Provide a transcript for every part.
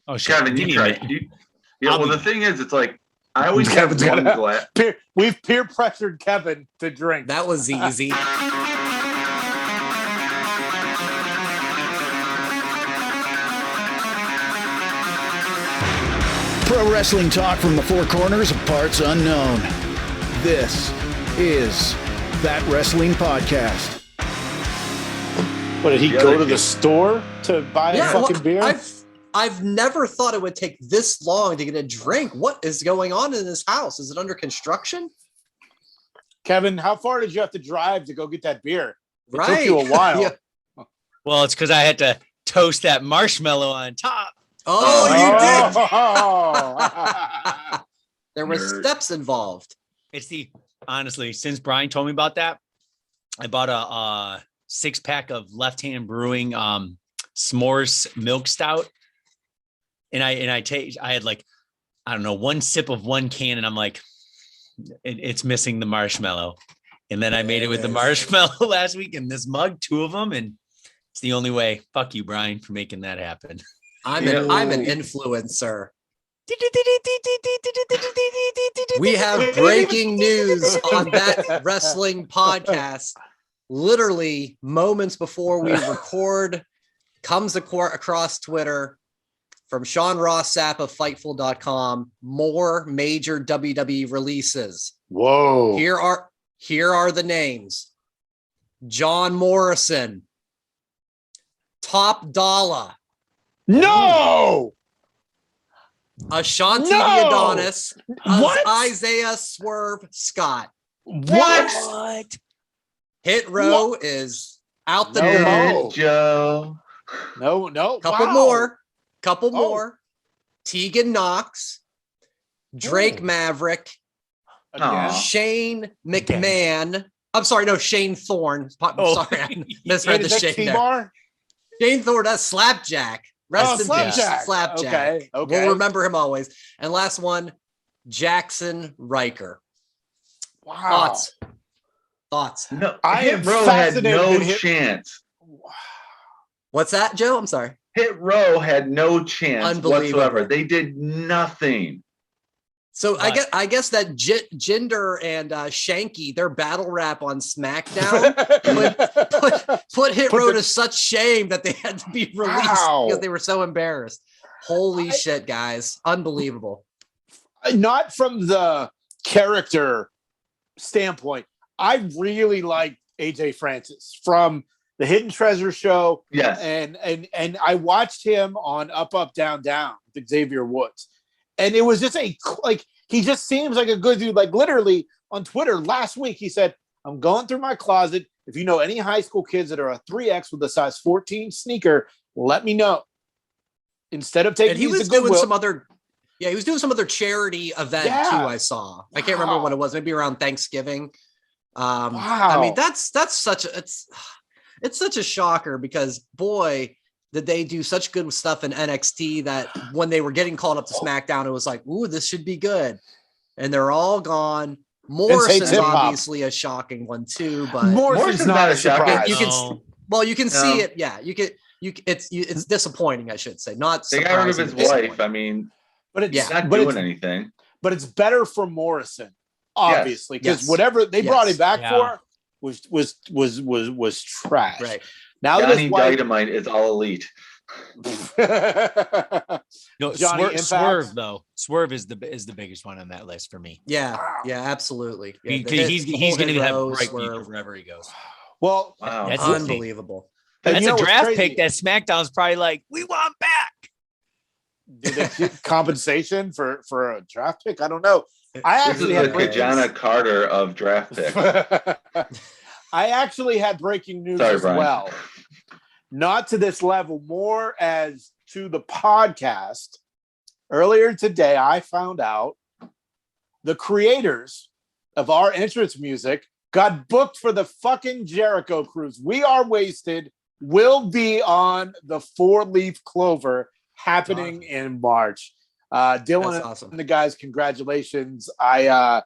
Oh, shit. Kevin, you tried. The thing is, it's like I always have one glass. We've peer pressured Kevin to drink. That was easy. Pro wrestling talk from the four corners of parts unknown. This is That Wrestling Podcast. What, did he go to the store to buy a fucking beer? I've never thought it would take this long to get a drink. What is going on in this house? Is it under construction? Kevin, how far did you have to drive to go get that beer? It Right. took you a while. Yeah. Well, it's because I had to toast that marshmallow on top. Oh, you did. There were steps involved. Honestly, since Brian told me about that, I bought a 6-pack of Left Hand Brewing s'mores milk stout. And I had like, I don't know, one sip of one can, and I'm like, it's missing the marshmallow. And then I made it with the marshmallow last week in this mug, 2 of them, and it's the only way. Fuck you, Brian, for making that happen. I'm an influencer. We have breaking news on That Wrestling Podcast. Literally moments before we record, comes across Twitter from Sean Ross Sapp of Fightful.com. More major WWE releases. Whoa! Here are the names: John Morrison, Top Dollar. No! Ashanti the Adonis. What? Isaiah Swerve Scott. What? Hit Row is out the door. No. Joe. No. Couple more. Tegan Knox. Drake Maverick. Again? Shane McMahon. I'm sorry, no, Shane Thorne. Sorry, I misread the Shane there. Shane Thorne, that's Slapjack. Rest in peace, Slapjack. Okay. We'll remember him always. And last one, Jackson Riker. Wow. Thoughts? No, Hit Row had no chance. What's that, Joe? I'm sorry. Hit Row had no chance whatsoever. They did nothing. So I guess that Jinder and Shanky, their battle rap on SmackDown put Hit Row to such shame that they had to be released because they were so embarrassed. Holy shit, guys. Unbelievable. Not from the character standpoint. I really like AJ Francis from the Hidden Treasure show. Yes. And I watched him on Up, Up, Down, Down with Xavier Woods. And it was just he just seems like a good dude. Like literally on Twitter last week, he said, I'm going through my closet. If you know any high school kids that are a 3X with a size 14 sneaker, let me know. Instead of taking, and he was doing some other, he was doing some other charity event too. I saw. I can't remember what it was. Maybe around Thanksgiving. I mean, that's such a shocker because boy, did they do such good stuff in NXT that when they were getting called up to SmackDown, it was like, ooh, this should be good. And they're all gone. Morrison's obviously a shocking one too, but Morrison's not a surprise. You can see it. Yeah, it's disappointing, I should say. Not they got rid of his wife. I mean, but it's not doing anything. But it's better for Morrison, obviously, because whatever they brought him back for was trash. Right. Now Johnny Dynamite is all elite. No, Swerve though. Swerve is the biggest one on that list for me. Yeah, absolutely. Yeah, he's going to have a bright future wherever he goes. Well, that's unbelievable. That's a draft pick that SmackDown's probably like, we want back. Did they get compensation for a draft pick? I don't know. I actually had Kajana Carter of draft pick. I actually had breaking news as well. Not to this level, more as to the podcast. Earlier today, I found out the creators of our entrance music got booked for the fucking Jericho cruise. We Are Wasted will be on the 4-Leaf Clover happening in March. Dylan and the guys, congratulations. I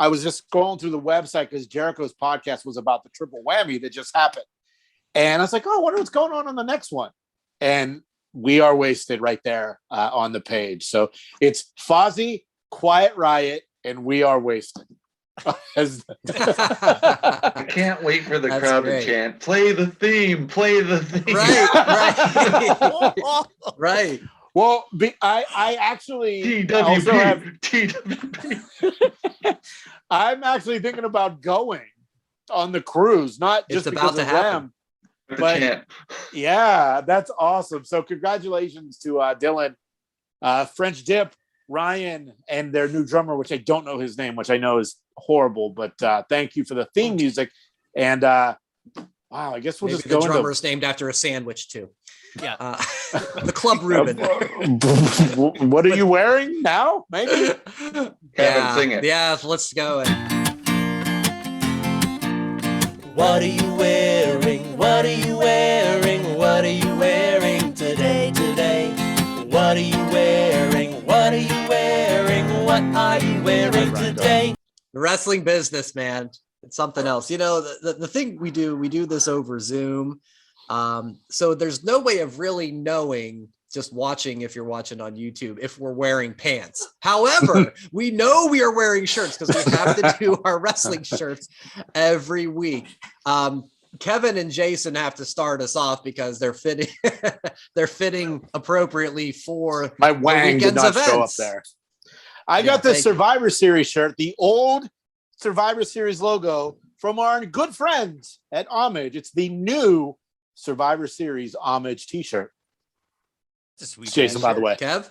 was just scrolling through the website because Jericho's podcast was about the triple whammy that just happened. And I was like, oh, I wonder what's going on the next one. And We Are Wasted right there on the page. So it's Fozzy, Quiet Riot, and We Are Wasted. I can't wait for the crowd to chant, play the theme. Right. Right. Well, I actually also have TWP. I'm actually thinking about going on the cruise, not just because of them, but yeah, that's awesome. So congratulations to Dylan, French Dip, Ryan, and their new drummer, which I don't know his name, which I know is horrible, but thank you for the theme music. And wow, I guess we'll just go. The drummer's named after a sandwich too. Yeah, the Club Reuben. What are you wearing now? Maybe. Kevin, sing it. Yeah, let's go. What are you wearing? What are you wearing? What are you wearing today? What are you wearing? What are you wearing? What are you wearing today? The wrestling business, man. It's something else. You know, the thing we do this over Zoom. So there's no way of really knowing, just watching, if you're watching on YouTube, if we're wearing pants. However, we know we are wearing shirts because we have to do our wrestling shirts every week. Kevin and Jason have to start us off because they're fitting appropriately for my Wang did not show up there. I got the Survivor Series shirt, the old Survivor Series logo from our good friends at Homage. It's the new Survivor Series Homage t-shirt. That's a sweet Jason, by the way. Kev?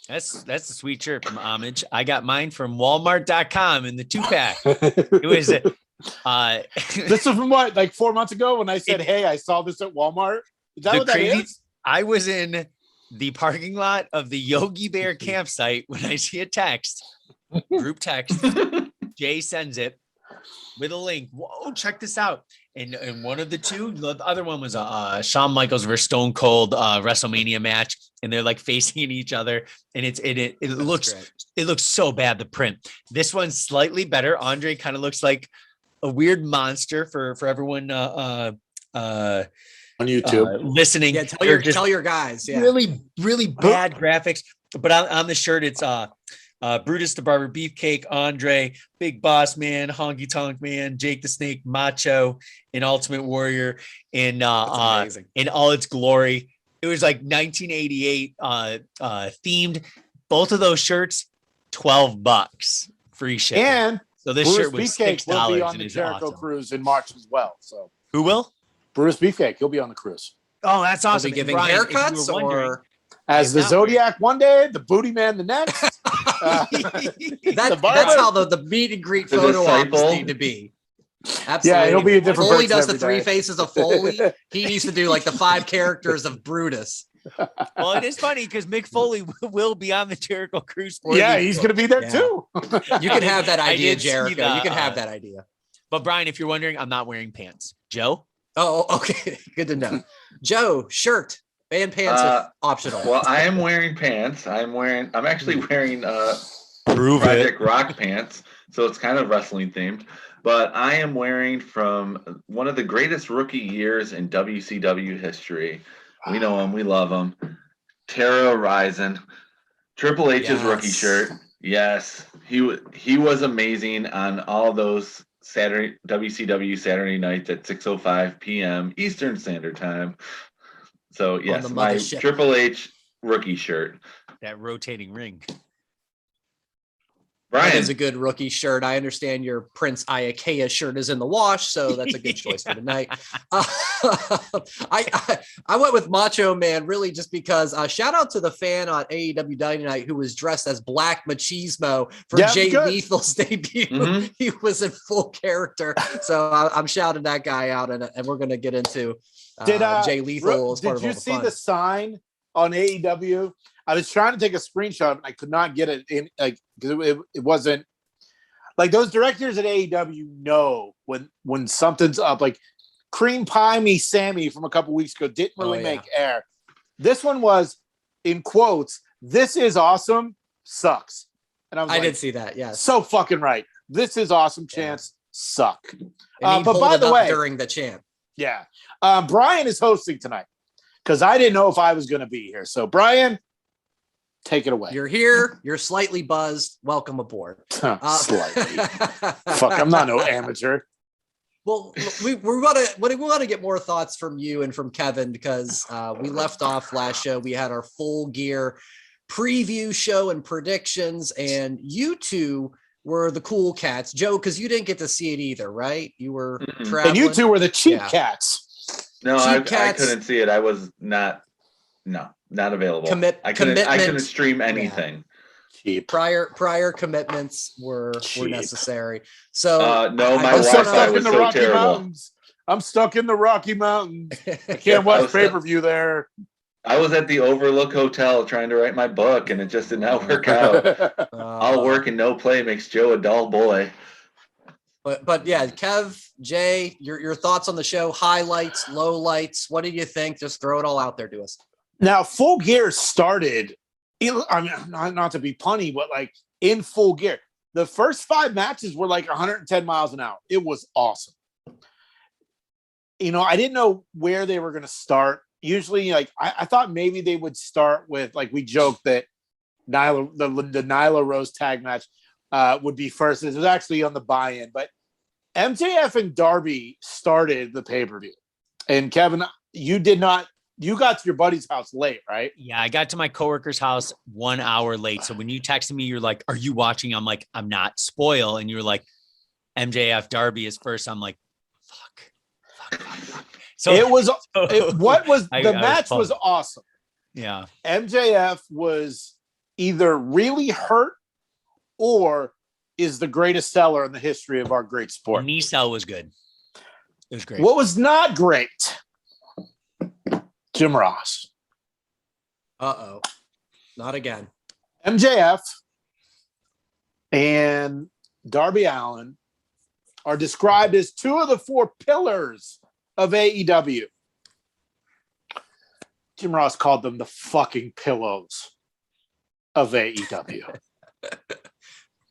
That's a sweet shirt from Homage. I got mine from Walmart.com in the 2-pack. It was this was from what, like 4 months ago when I said, hey, I saw this at Walmart. Is that what that is? I was in the parking lot of the Yogi Bear campsite when I see a text, group text. Jay sends it with a link. Whoa, check this out. And one of the two, the other one was Shawn Michaels versus Stone Cold WrestleMania match, and they're like facing each other, and it looks so bad, the print. This one's slightly better. Andre kind of looks like a weird monster for everyone on YouTube listening. Yeah, tell your guys. Yeah, really bad graphics. But on the shirt, it's Brutus the Barber Beefcake, Andre, Big Boss Man, Honky Tonk Man, Jake the Snake, Macho, and Ultimate Warrior in all its glory. It was like 1988 themed. Both of those shirts, $12 free shipping. And so this shirt was $6 will be on the Jericho cruise in March as well. So who will? Bruce Beefcake. He'll be on the cruise. Oh, that's awesome. Giving haircuts or as the Zodiac one day, the Booty Man the next. That's how the meet and greet photo ops need to be. Absolutely. Yeah, he'll be a different. Foley does the 3 faces of Foley. He needs to do like the 5 characters of Brutus. Well, it is funny because Mick Foley will be on the Jericho cruise. Yeah, he's going to be there too. You can have that idea, Jericho. You can have that idea. But Brian, if you're wondering, I'm not wearing pants. Joe? Oh, okay. Good to know. Joe, shirt and pants are optional. Well, I am wearing pants. I'm actually wearing Project Rock pants. So it's kind of wrestling themed. But I am wearing from one of the greatest rookie years in WCW history. We know him. We love him. Terra Ryzen. Triple H's rookie shirt. Yes. He was amazing on all those WCW Saturday nights at 6:05 p.m. Eastern Standard Time. So, yes, my Triple H rookie shirt. That rotating ring. Brian. That is a good rookie shirt. I understand your Prince Iakea shirt is in the wash, so that's a good choice for tonight. I went with Macho Man really just because shout out to the fan on AEW Dynamite who was dressed as Black Machismo for Jay Lethal's debut. Mm-hmm. He was in full character, so I'm shouting that guy out, and we're going to get into Jay Lethal as part of all the fun. Did you see the sign on AEW? I was trying to take a screenshot and I could not get it in, like, because it wasn't like those directors at AEW know when something's up. Like Cream Pie Me Sammy from a couple weeks ago didn't really make air. This one was in quotes. This is awesome. Sucks. And I did see that. Yeah. So fucking right. This is awesome. Chance suck. But by the way, during the chant. Yeah. Brian is hosting tonight. because I didn't know if I was going to be here. So, Brian, take it away. You're here. You're slightly buzzed. Welcome aboard. Slightly. Fuck, I'm not no amateur. Well, we want to get more thoughts from you and from Kevin, because we left off last show. We had our Full Gear preview show and predictions, and you two were the cool cats. Joe, because you didn't get to see it either, right? You were traveling. And you two were the cheap cats. No, I couldn't see it. I was not available. I couldn't stream anything. Yeah. Prior commitments were necessary. So no, my Wi-Fi was so terrible. Mountains. I'm stuck in the Rocky Mountains. I can't watch pay-per-view there. I was at the Overlook Hotel trying to write my book, and it just did not work out. All work and no play makes Joe a dull boy. But yeah, Kev, Jay, your thoughts on the show, highlights, lowlights. What did you think? Just throw it all out there to us. Now, Full Gear started, I mean, not to be punny, but like in Full Gear, the first 5 matches were like 110 miles an hour. It was awesome. I didn't know where they were going to start. Usually, like I thought maybe they would start with, like, we joked that the Nyla Rose tag match would be first. It was actually on the buy-in, but MJF and Darby started the pay-per-view. And Kevin, you got to your buddy's house late, right? Yeah, I got to my coworker's house 1 hour late. So when you texted me, you're like, "Are you watching?" I'm like, "I'm not." Spoil. And you were like, "MJF Darby is first." I'm like, fuck. So the match was awesome. Yeah. MJF was either really hurt or is the greatest seller in the history of our great sport. Knee sell was good. It was great. What was not great? Jim Ross. Uh-oh. Not again. MJF and Darby Allin are described as 2 of the 4 pillars of AEW. Jim Ross called them the fucking pillows of AEW.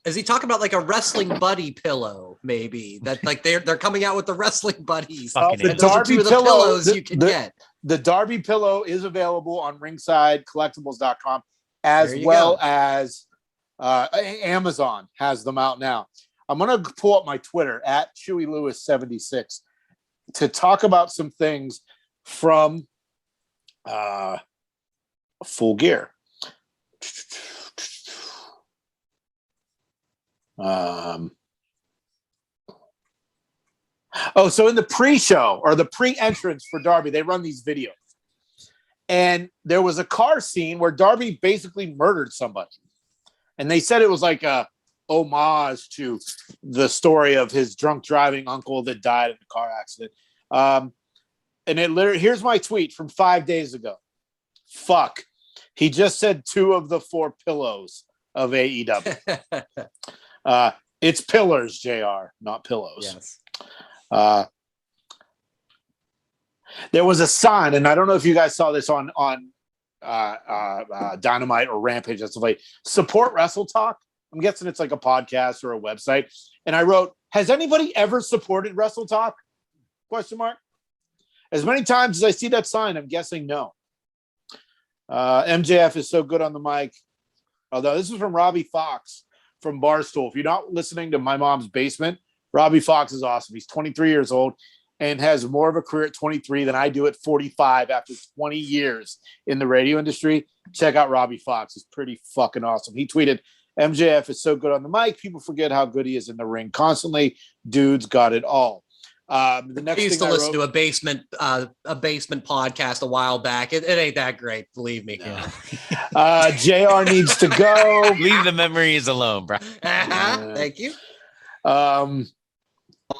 Is he talking about like a wrestling buddy pillow? Maybe that like they're coming out with the wrestling buddies. The Darby pillows you can get. The Darby pillow is available on ringsidecollectibles.com as well as Amazon has them out now. I'm going to pull up my Twitter at ChewieLewis76 to talk about some things from Full Gear. So in the pre-show or the pre-entrance for Darby, they run these videos. And there was a car scene where Darby basically murdered somebody. And they said it was like a homage to the story of his drunk driving uncle that died in a car accident. And it literally, here's my tweet from 5 days ago. Fuck. He just said 2 of the 4 pillows of AEW. It's pillars, JR, not pillows. Yes. There was a sign, and I don't know if you guys saw this on Dynamite or Rampage. That's like support Wrestle Talk. I'm guessing it's like a podcast or a website. And I wrote, "Has anybody ever supported Wrestle Talk?" ? As many times as I see that sign, I'm guessing no. MJF is so good on the mic. Although this is from Robbie Fox from Barstool. If you're not listening to My Mom's Basement, Robbie Fox is awesome. He's 23 years old and has more of a career at 23 than I do at 45 after 20 years in the radio industry. Check out Robbie Fox. He's pretty fucking awesome. He tweeted, "MJF is so good on the mic. People forget how good he is in the ring constantly. Dude's got it all." The next I used to listen to a basement podcast a while back. It ain't that great, believe me. No. JR needs to go. Leave the memories alone, bro. Thank you.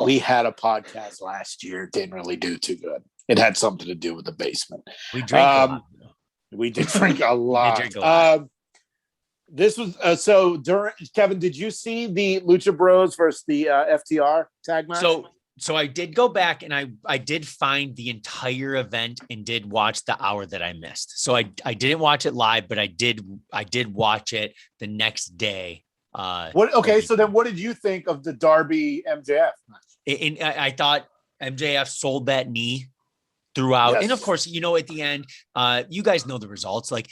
We had a podcast last year. Didn't really do too good. It had something to do with the basement. We drank a lot. We did drink a lot. This was so during Kevin. Did you see the Lucha Bros versus the FTR tag match? So I did go back and I did find the entire event and did watch the hour that I missed. So I didn't watch it live, but I did watch it the next day. So then what did you think of the Darby MJF match? I thought MJF sold that knee throughout. Yes. And of course, at the end, you guys know the results, like,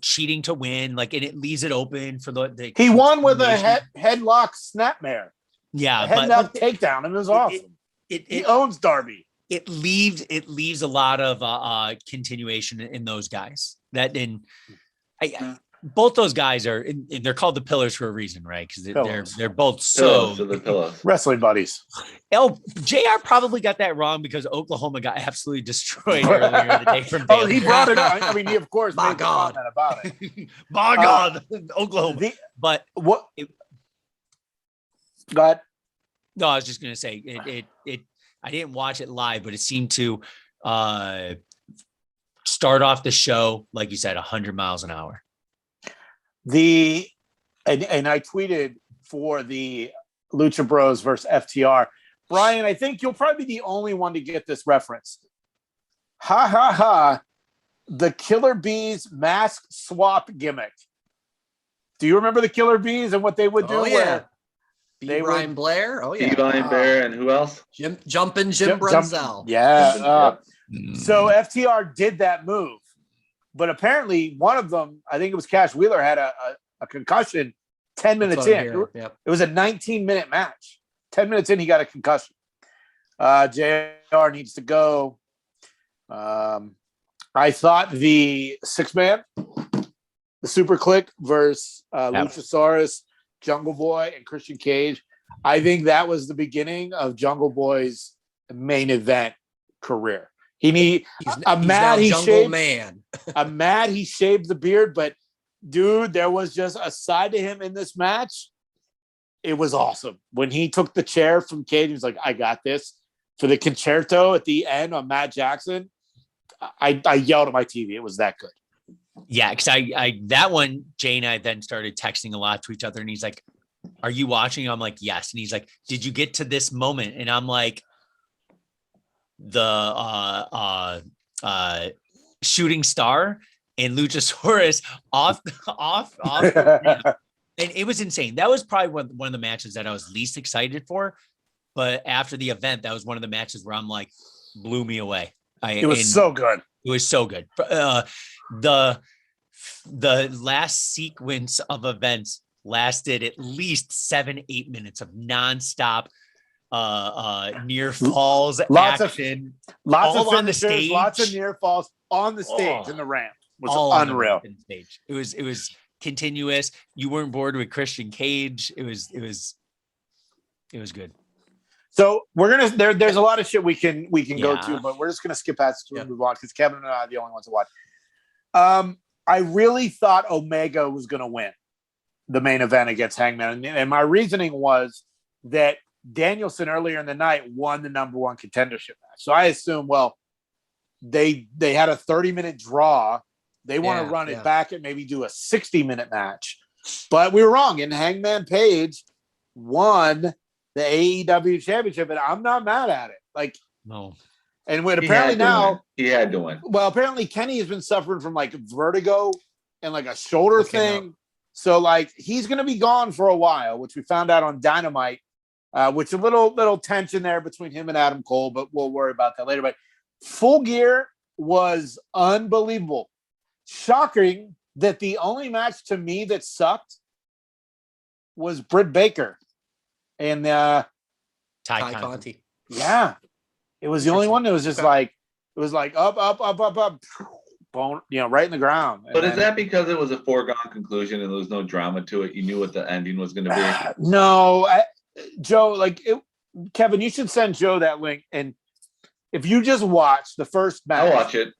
cheating to win, like, and it leaves it open for the he won with a headlock snapmare. Yeah. A headlock takedown. And it was awesome. He owns Darby. It leaves a lot of continuation in those guys both those guys they're called the Pillars for a reason, right? Because they're both the Pillars. Wrestling buddies. JR probably got that wrong because Oklahoma got absolutely destroyed earlier in the day from Baylor. He brought it up. I mean, he of course My made God. the comment about it. My God, Oklahoma. But what? Go ahead. No, I was just gonna say it. I didn't watch it live, but it seemed to start off the show, like you said, 100 miles an hour. And I tweeted for the Lucha Bros versus FTR. Brian, I think you'll probably be the only one to get this reference. Ha ha ha. The Killer Bees mask swap gimmick. Do you remember the Killer Bees and what they would do? Oh, yeah. Brian Blair. Oh, yeah. Brian Blair and who else? Jumpin' Jim Brunzell. Yeah. So FTR did that move. But apparently one of them, I think it was Cash Wheeler, had a concussion 10 minutes in. It was a 19-minute match. 10 minutes in, he got a concussion. JR needs to go. I thought the 6-man, the Super Click versus Luchasaurus, Jungle Boy, and Christian Cage, I think that was the beginning of Jungle Boy's main event career. He shaved the beard, but dude, there was just a side to him in this match. It was awesome. When he took the chair from Cage, he was like, I got this. For the concerto at the end on Matt Jackson, I yelled at my TV. It was that good. Yeah, because I that one, Jay and I then started texting a lot to each other, and he's like, are you watching? I'm like, yes. And he's like, did you get to this moment? And I'm like, the shooting star and Luchasaurus off and it was insane. That was probably one of the matches that I was least excited for, but after the event, that was one of the matches where I'm like, blew me away. It was so good. It was so good. The last sequence of events lasted at least 7-8 minutes of nonstop near falls, lots of finishers, on the stage, lots of near falls on the stage in the ramp. It was unreal. It was continuous. You weren't bored with Christian Cage. It was good. So we're gonna there's a lot of shit we can go to, but we're just gonna skip past it and move on because Kevin and I are the only ones to watch. I really thought Omega was gonna win the main event against Hangman, and my reasoning was that Danielson earlier in the night won the number one contendership match. So I assume, well, they had a 30-minute draw. They want to run it back and maybe do a 60-minute match. But we were wrong. And Hangman Page won the AEW championship, and I'm not mad at it. No. And when apparently now he had to win. Well, apparently Kenny has been suffering from vertigo and a shoulder thing. So he's going to be gone for a while, which we found out on Dynamite. Which a little tension there between him and Adam Cole, but we'll worry about that later. But Full Gear was unbelievable. Shocking that the only match to me that sucked was Britt Baker and Ty Conti. Yeah, it was the only one that was just up, bone, right in the ground. But is that because it was a foregone conclusion and there was no drama to it? You knew what the ending was going to be. No. Joe, Kevin, you should send Joe that link. And if you just watch the first match, I'll watch it.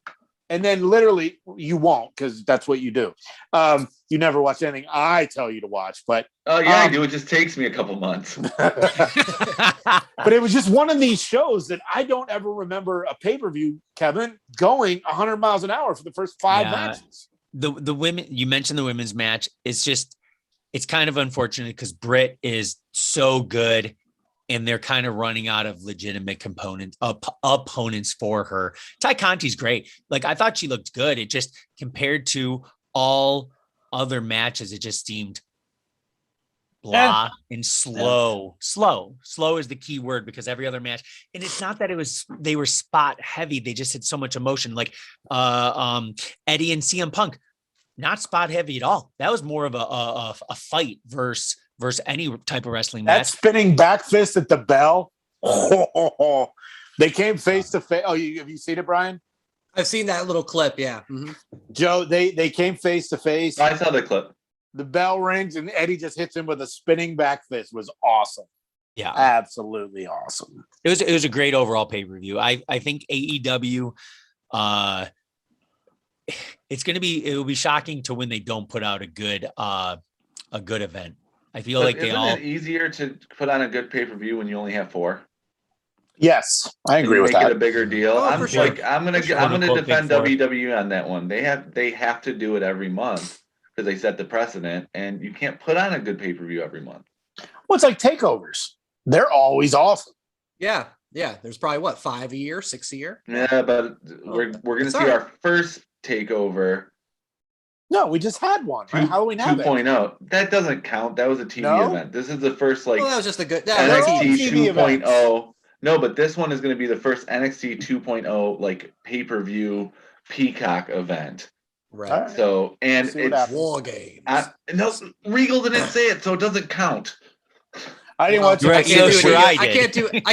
And then literally you won't, because that's what you do. You never watch anything I tell you to watch, but I do. It just takes me a couple months. But it was just one of these shows that I don't ever remember a pay-per-view, Kevin, going 100 miles an hour for the first 5 matches. The women, you mentioned the women's match. It's kind of unfortunate because Britt is so good and they're kind of running out of legitimate opponents for her. Ty Conti's great. I thought she looked good. It just, compared to all other matches, it just seemed blah and slow. Slow is the key word because every other match, and it's not that they were spot heavy. They just had so much emotion. Like Eddie and CM Punk, not spot heavy at all. That was more of a fight versus any type of wrestling match. That spinning back fist at the bell. They came face to face. Oh, have you seen it, Brian? I've seen that little clip. Yeah, Joe. They came face to face. I saw the clip. The bell rings and Eddie just hits him with a spinning back fist. Was awesome. Yeah, absolutely awesome. It was a great overall pay-per-view. I think AEW, it will be shocking to when they don't put out a good event. I feel like isn't it easier to put on a good pay-per-view when you only have 4? Yes, I agree with that. Make it a bigger deal. Oh, I'm sure. I'm gonna defend WWE on that one. They have to do it every month because they set the precedent, and you can't put on a good pay-per-view every month. Well, it's like takeovers. They're always awesome. Yeah. There's probably 5 a year, 6 a year. Yeah, but we're gonna see our first takeover. No, we just had one. Halloween 2.0. That doesn't count. That was a TV event. This is the first That was just a good NXT 2.0. No, but this one is going to be the first NXT 2.0 like pay-per-view Peacock event. Right. So, and it's War Games. No, Regal didn't say it, so it doesn't count. I didn't watch it. I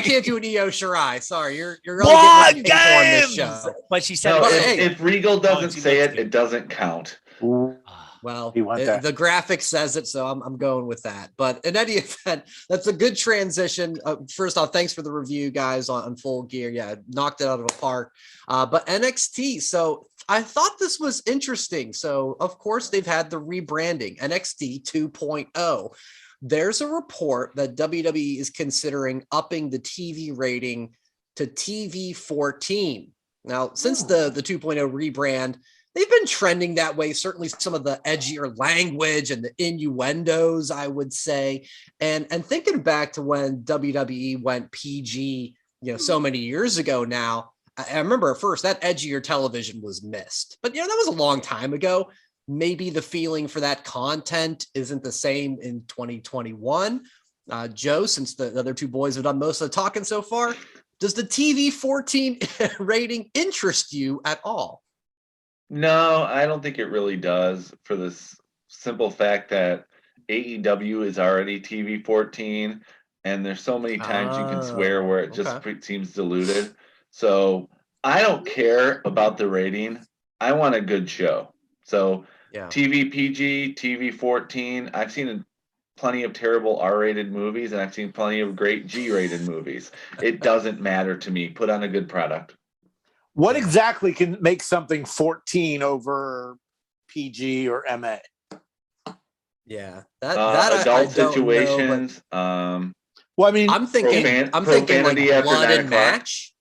can't do an Io Shirai. Sorry, you're only getting what you pay for on this show. But she said, if Regal doesn't say it doesn't count. Well, the graphic says it, so I'm going with that. But in any event, that's a good transition. First off, thanks for the review, guys, on Full Gear. Yeah, knocked it out of the park. But NXT, so I thought this was interesting. So, of course, they've had the rebranding, NXT 2.0. There's a report that WWE is considering upping the TV rating to TV 14. Now, since the 2.0 rebrand, they've been trending that way. Certainly some of the edgier language and the innuendos, I would say. And thinking back to when WWE went PG, so many years ago now, I remember at first that edgier television was missed. But, that was a long time ago. Maybe the feeling for that content isn't the same in 2021. Joe, since the other two boys have done most of the talking so far, does the TV 14 rating interest you at all? No, I don't think it really does, for this simple fact that AEW is already TV 14, and there's so many times you can swear where it just seems diluted. So I don't care about the rating. I want a good show. So TV PG, TV 14. I've seen plenty of terrible R-rated movies, and I've seen plenty of great G-rated movies. It doesn't matter to me. Put on a good product. What exactly can make something 14 over PG or MA? Yeah, adult situations. Well, I mean, I'm thinking like blood and match.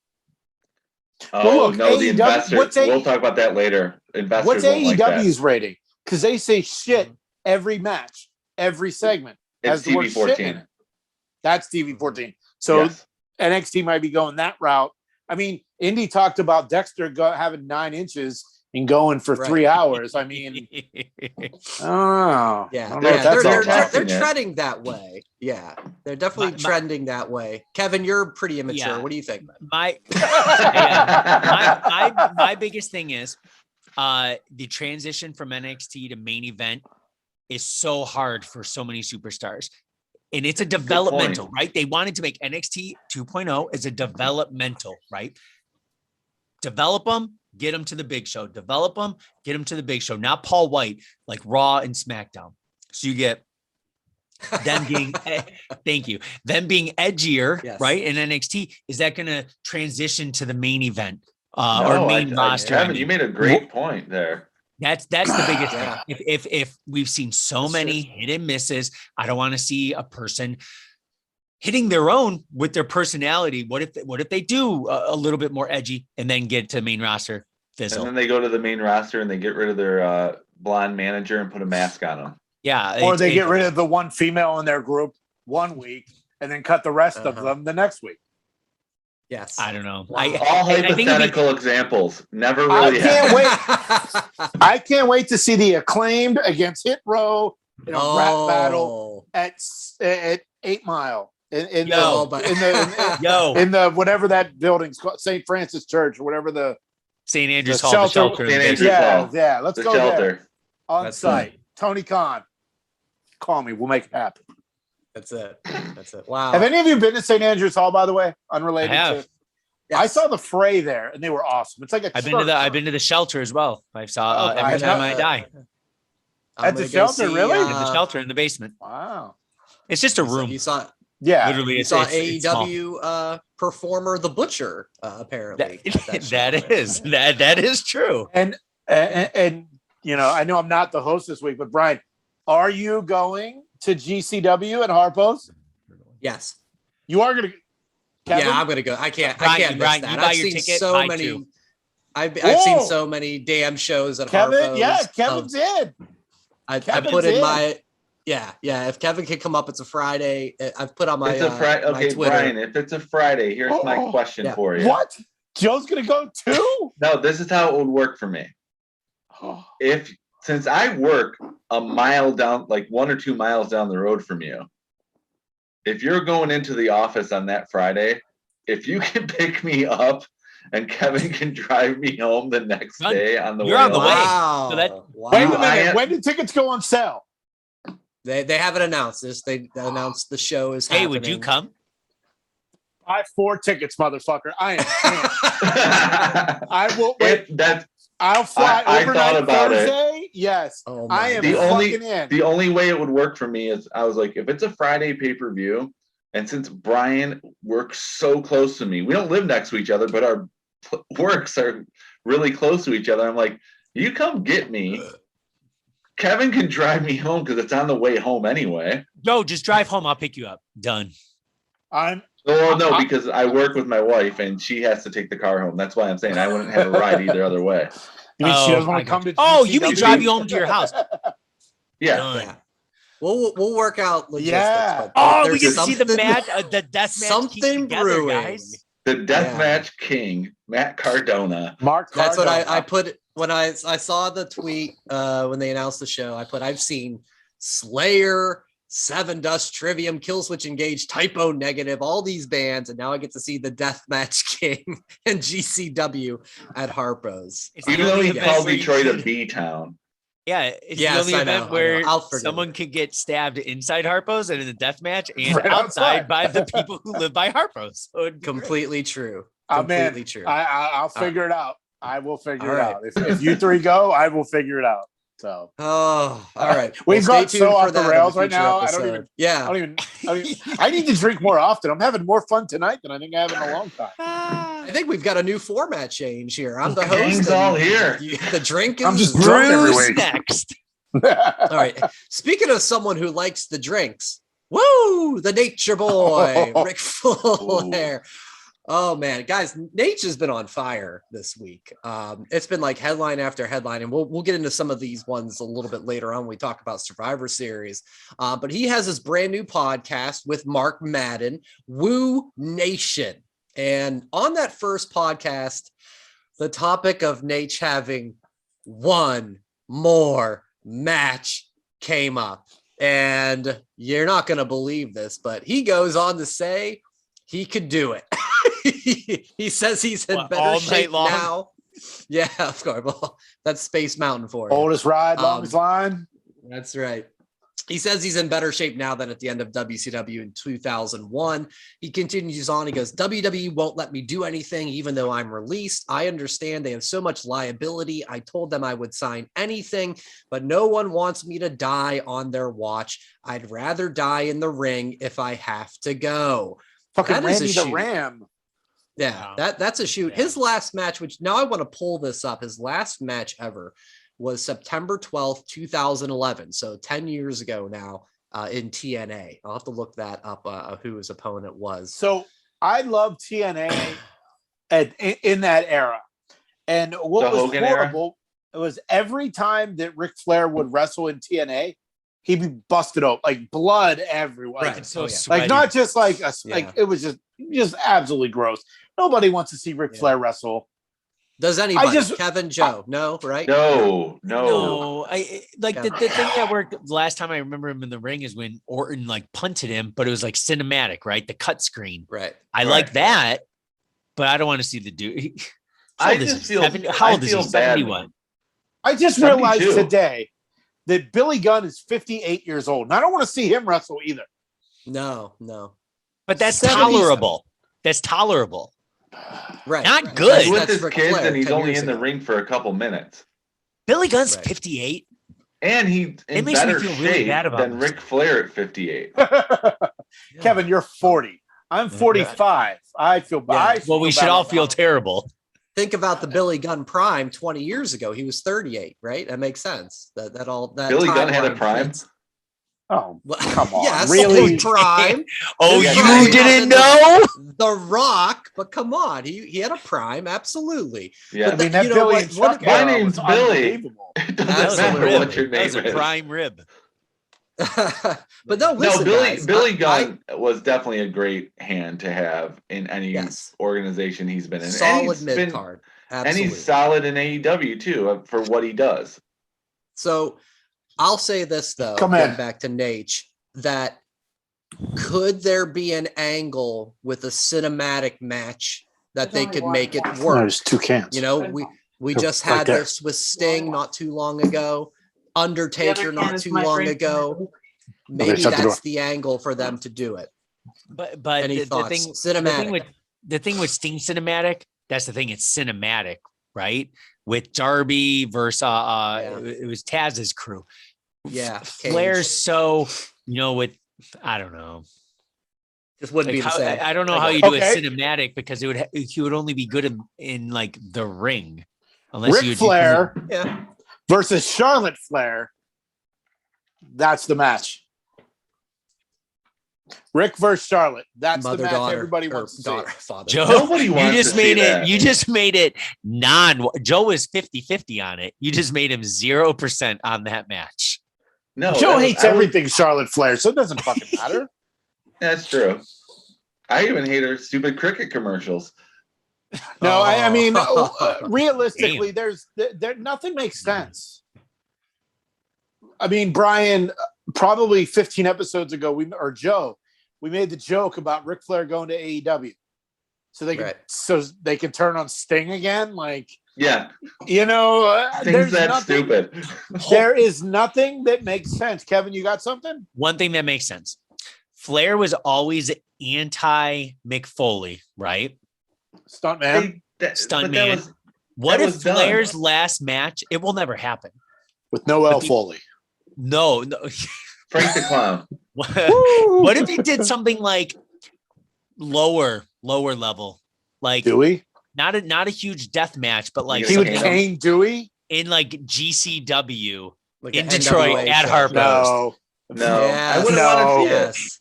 Oh, look, no, the investors. We'll talk about that later. Investors. What's AEW's rating? Because they say shit every match, every segment. It's TV 14. That's TV 14. So NXT might be going that route. I mean, Indy talked about Dexter having 9 inches and going for 3 hours. I mean, they're treading that way. Yeah, they're definitely trending that way. Kevin, you're pretty immature. Yeah. What do you think? My biggest thing is the transition from NXT to main event is so hard for so many superstars. And it's a developmental, right? They wanted to make NXT 2.0 as a developmental, right? Develop them, get them to the big show. Develop them, get them to the big show. Not Paul White, like Raw and SmackDown. So you get them being, thank you, them being edgier, right? In NXT, is that going to transition to the main event or main roster? Kevin, you made a great point there. That's the biggest thing. If we've seen so many hit and misses, I don't want to see a person hitting their own with their personality. What if they do a little bit more edgy and then get to main roster fizzle? And then they go to the main roster and they get rid of their blonde manager and put a mask on them. Yeah. Or they get rid of the one female in their group one week and then cut the rest of them the next week. Yes. I don't know. All hypothetical examples. Never really I can't wait to see the Acclaimed against Hit Row in a rap battle at 8 Mile in the whatever that building's called, St. Francis Church or whatever the St. Andrew's Hall, the shelter. St. Andrew's Hall. Yeah. Let's go shelter. there on site. Tony Khan, call me. We'll make it happen. That's it. Wow. Have any of you been to St. Andrew's Hall, by the way? Unrelated. I have. To. Yes. I saw the fray there, and they were awesome. It's like I've been to the shelter as well. I saw every time I die. At the shelter, really? In the shelter in the basement. Wow. It's just a room. You saw, literally. You saw AEW performer The Butcher. Apparently, that is true. And you know, I know I'm not the host this week, but Brian, are you going to GCW at Harpo's? Yes. You are going to. Kevin? Yeah, I'm going to go. I can't miss that. I've seen so many. I've seen so many damn shows at Harpo's. Yeah, Kevin did. I put in my. Yeah. If Kevin can come up, it's a Friday. I've put on my. It's a Friday. Okay, Twitter. Brian. If it's a Friday, here's my question for you. What? Joe's going to go too? No, this is how it would work for me. Since I work a mile down, like 1 or 2 miles down the road from you, if you're going into the office on that Friday, if you can pick me up and Kevin can drive me home the next day on the way. You're on the way. Wow. So Wait a minute. When did tickets go on sale? They haven't announced this. They announced the show is happening. Hey, would you come? Buy 4 tickets, motherfucker. I am. I will. Wait. I'll fly overnight Thursday. Yes, I am fucking in. The only way it would work for me is I was like, if it's a Friday pay-per-view, and since Brian works so close to me, we don't live next to each other, but our works are really close to each other. I'm like, you come get me. Kevin can drive me home because it's on the way home anyway. No, just drive home. I'll pick you up. Done. Because I work with my wife and she has to take the car home. That's why I'm saying I wouldn't have a ride either other way. You mean she doesn't want to come to? You can drive you home to your house. Yeah. We'll work out logistics. Yeah. But we can see the match, the death match. Something brewing, guys. The deathmatch king, Matt Cardona. That's what I put when I saw the tweet when they announced the show. I put I've seen Slayer, Seven Dust, Trivium, Killswitch Engage, Typo Negative, all these bands, and now I get to see the Deathmatch King and GCW at Harpo's. Even though you call Detroit a B-town. Yeah, it's the only event where someone could get stabbed inside Harpo's and in the deathmatch and outside by the people who live by Harpo's. So completely true. Completely true. I'll figure it out. I will figure it out. If you 3 go, I will figure it out. So, all right. We've got so off the rails right now. Episode. I need to drink more often. I'm having more fun tonight than I think I have in a long time. I think we've got a new format change here. I'm the host. Gang's all here. The drink is I'm just drunk every week. Next. All right. Speaking of someone who likes the drinks, woo, the nature boy, Ric Flair. Oh man, guys, Nature's been on fire this week. It's been like headline after headline, and we'll get into some of these ones a little bit later on when we talk about Survivor Series. But he has his brand new podcast with Mark Madden, Woo Nation. And on that first podcast, the topic of Nate having one more match came up. And you're not going to believe this, but he goes on to say he could do it. He says he's in better shape now. Yeah, of course. Well, that's Space Mountain for you. Oldest ride, longest line. That's right. He says he's in better shape now than at the end of WCW in 2001. He continues on. He goes, WWE won't let me do anything, even though I'm released. I understand they have so much liability. I told them I would sign anything, but no one wants me to die on their watch. I'd rather die in the ring if I have to go. Fucking Randy the Ram. Yeah, that's a shoot. His last match, which now I want to pull this up, his last match ever was September 12th, 2011. So 10 years ago now in TNA. I'll have to look that up, who his opponent was. So I love TNA in that era. And what was horrible, it was every time that Ric Flair would wrestle in TNA, he'd be busted open, like blood everywhere. Right. So like not just like it was just absolutely gross. Nobody wants to see Ric Flair wrestle. Does anybody? Kevin, Joe? No, right? No. I like the thing that worked last time I remember him in the ring is when Orton like punted him, but it was like cinematic, right? The cut screen. Right. I like that, but I don't want to see the dude. I just feel how old is he? 71. I just realized today that Billy Gunn is 58 years old, and I don't want to see him wrestle either. No. But that's tolerable. That's tolerable. Right. Not good. He's with his kids, and he's only in the ring for a couple minutes. Billy Gunn's 58. And he's in better shape than Ric Flair at 58. Kevin, you're 40. I'm 45. I feel bad. Well, we should all feel terrible. Think about the Billy Gunn prime 20 years ago. He was 38, right? That makes sense. That Billy Gunn had a prime. Fits. Oh, come on. Yes, really? Prime. You didn't know? The Rock, but come on. He had a prime, absolutely. Yeah. But I mean, that Billy and Chuck my name's Billy. It doesn't matter what your name is. That was a prime rib. But no, listen, Billy Gunn was definitely a great hand to have in any organization he's been in. Solid mid card, and he's solid in AEW too for what he does. So I'll say this though, going back to Nate, that could there be an angle with a cinematic match that they could make it work? There's two cans. You know, we just had this with Sting not too long ago. Undertaker not too long ago. Maybe that's the angle for them to do it. But the thing, cinematic. The thing with Sting cinematic, that's the thing. It's cinematic, right? With Darby versus it was Taz's crew. Yeah, Flair's so with I don't know. Just wouldn't be the same. I don't know how you do a cinematic because he would only be good in like the ring, unless Ric Flair. Versus Charlotte Flair. That's the match. Rick versus Charlotte. That's the match everybody wants to see. Joe, nobody wants to see that. You just made it Joe was 50-50 on it. You just made him 0% on that match. No, Joe hates everything Charlotte Flair, so it doesn't fucking matter. That's true. I even hate her stupid cricket commercials. No, I mean, realistically, there's nothing makes sense. I mean, Brian, probably 15 episodes ago, we made the joke about Ric Flair going to AEW, so they can turn on Sting again. Like, Sting's that stupid. There is nothing that makes sense. Kevin, you got something? One thing that makes sense. Flair was always anti Mick Foley, right? Stuntman. What if Flair's last match? It will never happen with Noel Foley. No. Frank the Clown. What if he did something like lower level, like Dewey? Not a huge death match, but like he would Kane Dewey in like GCW like in Detroit at Harpo's. No, I wouldn't want to see it.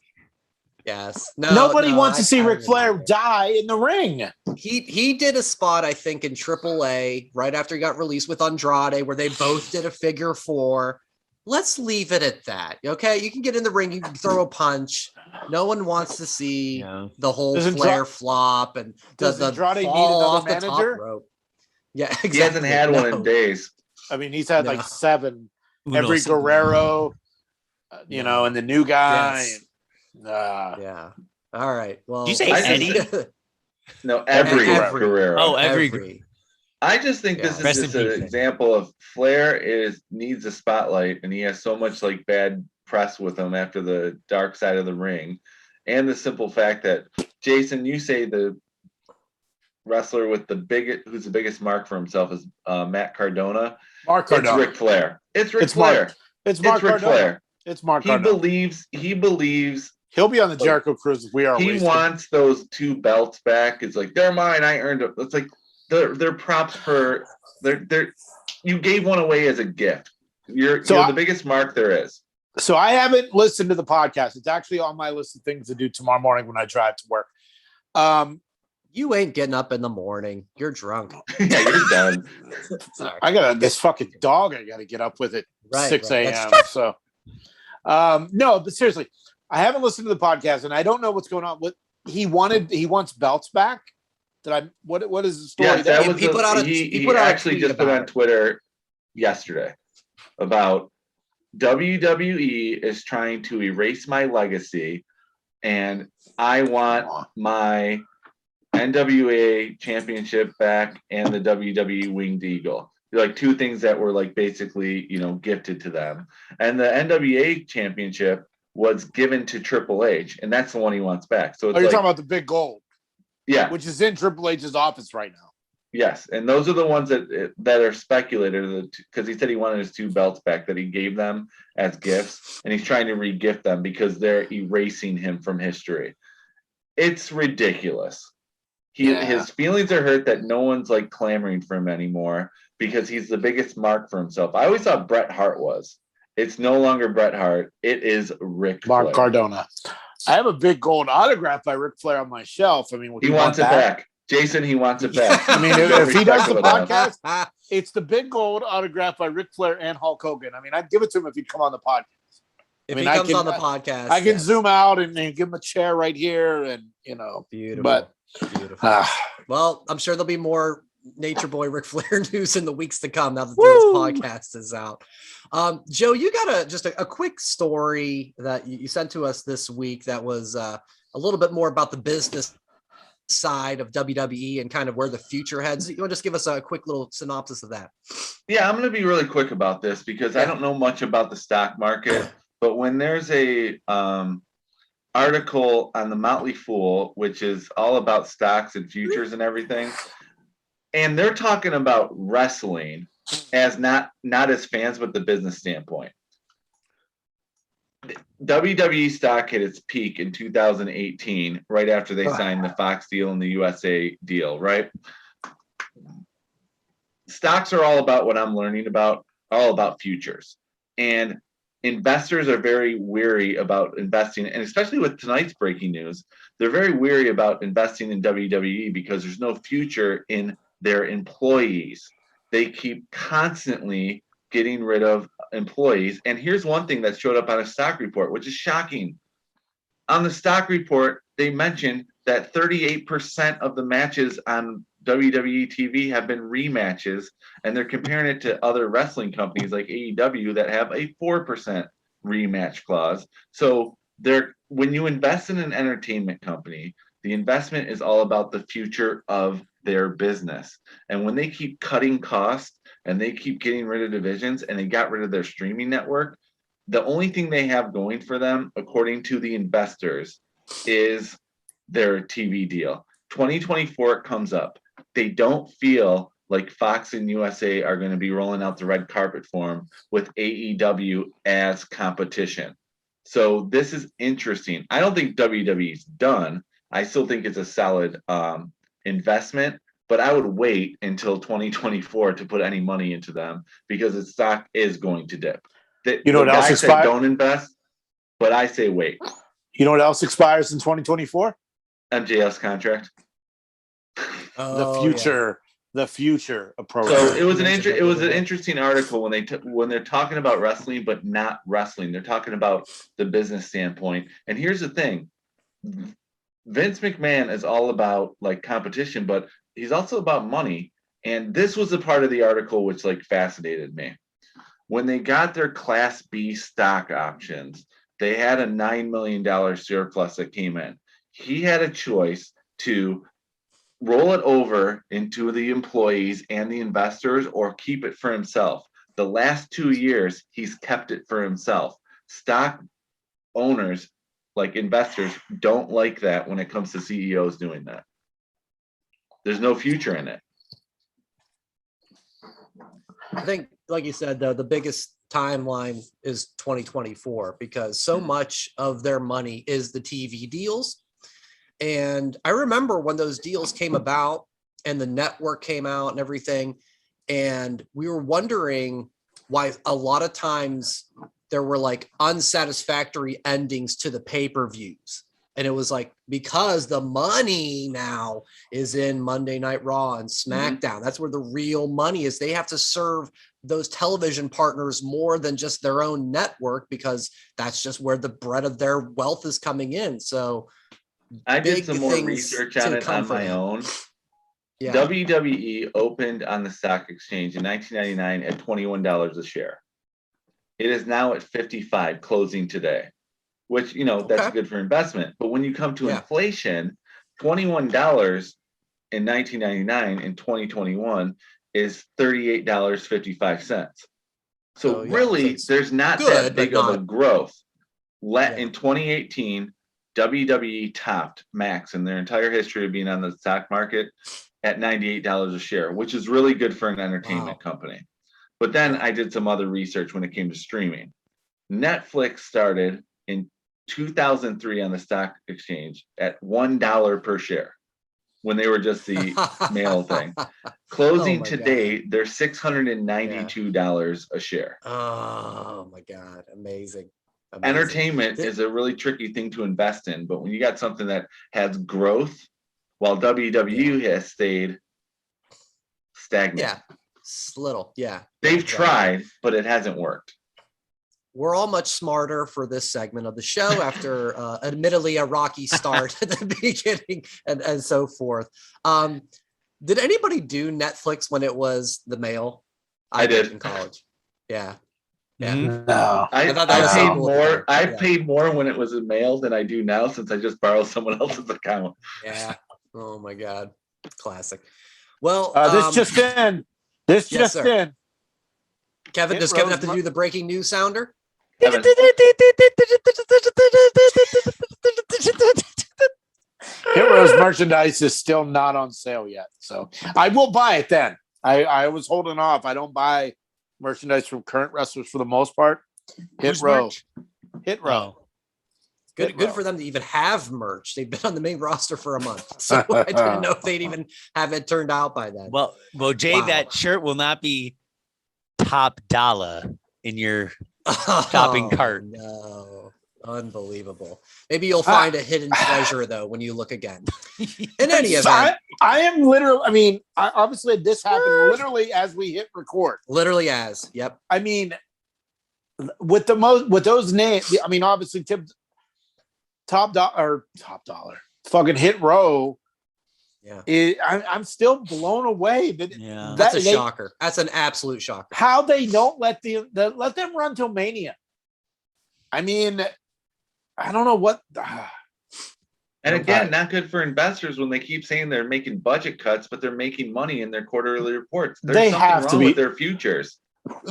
Yes. Nobody wants to see Ric Flair die in the ring. He did a spot, I think, in AAA right after he got released with Andrade, where they both did a figure 4. Let's leave it at that. Okay, you can get in the ring, you can throw a punch. No one wants to see the whole Flair flop and does the Andrade fall need off another the manager? top rope. Yeah, exactly. He hasn't had one in days. I mean, he's had like 7. Every Guerrero, and the new guy. Yes. Yeah. All right. Well, did you say Eddie? No, every Guerrero. Oh, every. I just think this is just an example of Flair needs a spotlight, and he has so much like bad press with him after the dark side of the ring, and the simple fact that Jason, you say the wrestler with who's the biggest mark for himself is Matt Cardona. Mark Cardona. It's Ric Flair. It's Ric Flair. It's Mark Ric Flair. It's Mark Cardona. He believes he'll be on the Jericho Cruise if we are. He wants those 2 belts back. It's like, they're mine. I earned it. It's like they're props for you gave one away as a gift. You're the biggest mark there is. So I haven't listened to the podcast. It's actually on my list of things to do tomorrow morning when I drive to work. You ain't getting up in the morning. You're drunk. Yeah, you're done. Sorry. I got this fucking dog I got to get up with at 6 a.m. So, no, but seriously, I haven't listened to the podcast and I don't know what's going on. He wants belts back. What is the story? Yes, that was he put out a he put out a actually tweet just put about on it. Twitter yesterday about WWE is trying to erase my legacy, and I want my NWA championship back and the WWE Winged Eagle. Like two things that were like basically, gifted to them. And the NWA championship was given to Triple H, and that's the one he wants back. So it's you're talking about the big gold. Yeah. Which is in Triple H's office right now. Yes, and those are the ones that are speculated, because he said he wanted his 2 belts back that he gave them as gifts, and he's trying to re-gift them because they're erasing him from history. It's ridiculous. His feelings are hurt that no one's like clamoring for him anymore because he's the biggest mark for himself. I always thought Bret Hart was. It's no longer Bret Hart. It is Ric Flair. Mark Cardona. I have a big gold autograph by Ric Flair on my shelf. I mean, he wants it back. Jason, he wants it back. I mean, if he does the podcast, it's the big gold autograph by Ric Flair and Hulk Hogan. I mean, I'd give it to him if he'd come on the podcast. If he comes on the podcast, I can zoom out and give him a chair right here, and beautiful. But beautiful. Well, I'm sure there'll be more Nature Boy Ric Flair news in the weeks to come now that this podcast is out. Joe, you got just a quick story that you sent to us this week that was a little bit more about the business side of WWE and kind of where the future heads. You want to just give us a quick little synopsis of that? Yeah, I'm going to be really quick about this because I don't know much about the stock market, but when there's a article on the Motley Fool, which is all about stocks and futures and everything, and they're talking about wrestling as not as fans, but the business standpoint. WWE stock hit its peak in 2018, right after they signed the Fox deal and the USA deal, right? Stocks are all about what I'm learning about, all about futures. And investors are very weary about investing, and especially with tonight's breaking news, they're very weary about investing in WWE because there's no future in their employees. They keep constantly getting rid of employees. And here's one thing that showed up on a stock report, which is shocking. On the stock report, they mentioned that 38% of the matches on WWE TV have been rematches, and they're comparing it to other wrestling companies like AEW that have a 4% rematch clause. So when you invest in an entertainment company, the investment is all about the future of their business. And when they keep cutting costs and they keep getting rid of divisions and they got rid of their streaming network, the only thing they have going for them, according to the investors, is their TV deal. 2024 comes up. They don't feel like Fox and USA are going to be rolling out the red carpet for them with AEW as competition. So this is interesting. I don't think WWE's done. I still think it's a solid investment, but I would wait until 2024 to put any money into them because the stock is going to dip. The what else expires? Don't invest, but I say wait. You know what else expires in 2024? MJF's contract. The future approach. So it was an interesting article when they're talking about wrestling, but not wrestling. They're talking about the business standpoint. And here's the thing: Vince McMahon is all about like competition, but he's also about money. And this was a part of the article which like fascinated me. When they got their Class B stock options, they had a $9 million surplus that came in. He had a choice to roll it over into the employees and the investors or keep it for himself. The last 2 years, he's kept it for himself. Stock owners, like investors, don't like that when it comes to CEOs doing that. There's no future in it. I think, like you said, the biggest timeline is 2024 because so much of their money is the TV deals. And I remember when those deals came about and the network came out and everything, and we were wondering why a lot of times there were like unsatisfactory endings to the pay-per-views. And it was like, because the money now is in Monday Night Raw and SmackDown. Mm-hmm. That's where the real money is. They have to serve those television partners more than just their own network because that's just where the bread of their wealth is coming in. So I did some more research on it on my own. Yeah. WWE opened on the stock exchange in 1999 at $21 a share. It is now at 55 closing today, which, that's good for investment. But when you come to inflation, $21 in 1999 and 2021 is $38.55. So really, there's not that big of a growth. In 2018, WWE topped Max in their entire history of being on the stock market at $98 a share, which is really good for an entertainment company. But then I did some other research when it came to streaming. Netflix started in 2003 on the stock exchange at $1 per share when they were just the mail thing. Closing today, they're $692 a share. Oh my God. Amazing. Entertainment is a really tricky thing to invest in, but when you got something that has growth while WWE has stayed stagnant. Yeah. Little. Yeah. They've tried, but it hasn't worked. We're all much smarter for this segment of the show after admittedly a rocky start at the beginning and so forth. Did anybody do Netflix when it was the mail? I did in college. Yeah. Yeah. No. I thought that was paid more. I paid more when it was in mail than I do now since I just borrowed someone else's account. Yeah. Oh my God. Classic. Well, this just in. Kevin, does Kevin have to do the breaking news sounder? Hit Row's merchandise is still not on sale yet, so I will buy it then. I was holding off. I don't buy merchandise from current wrestlers for the most part. Hit Row. Good for them to even have merch. They've been on the main roster for a month, so I didn't know if they'd even have it turned out by then. Well, Jay, that shirt will not be top dollar in your shopping cart. No, unbelievable. Maybe you'll find a hidden treasure though when you look again. In any event, I am literally. I mean, obviously this happened literally as we hit record. Literally as. Yep. I mean, with those names. I mean, obviously top dollar, fucking Hit Row. Yeah, I'm still blown away. That's a shocker. That's an absolute shocker. How they don't let them run till Mania. I mean, I don't know what. And again, not good for investors when they keep saying they're making budget cuts, but they're making money in their quarterly reports. There's something wrong with their futures.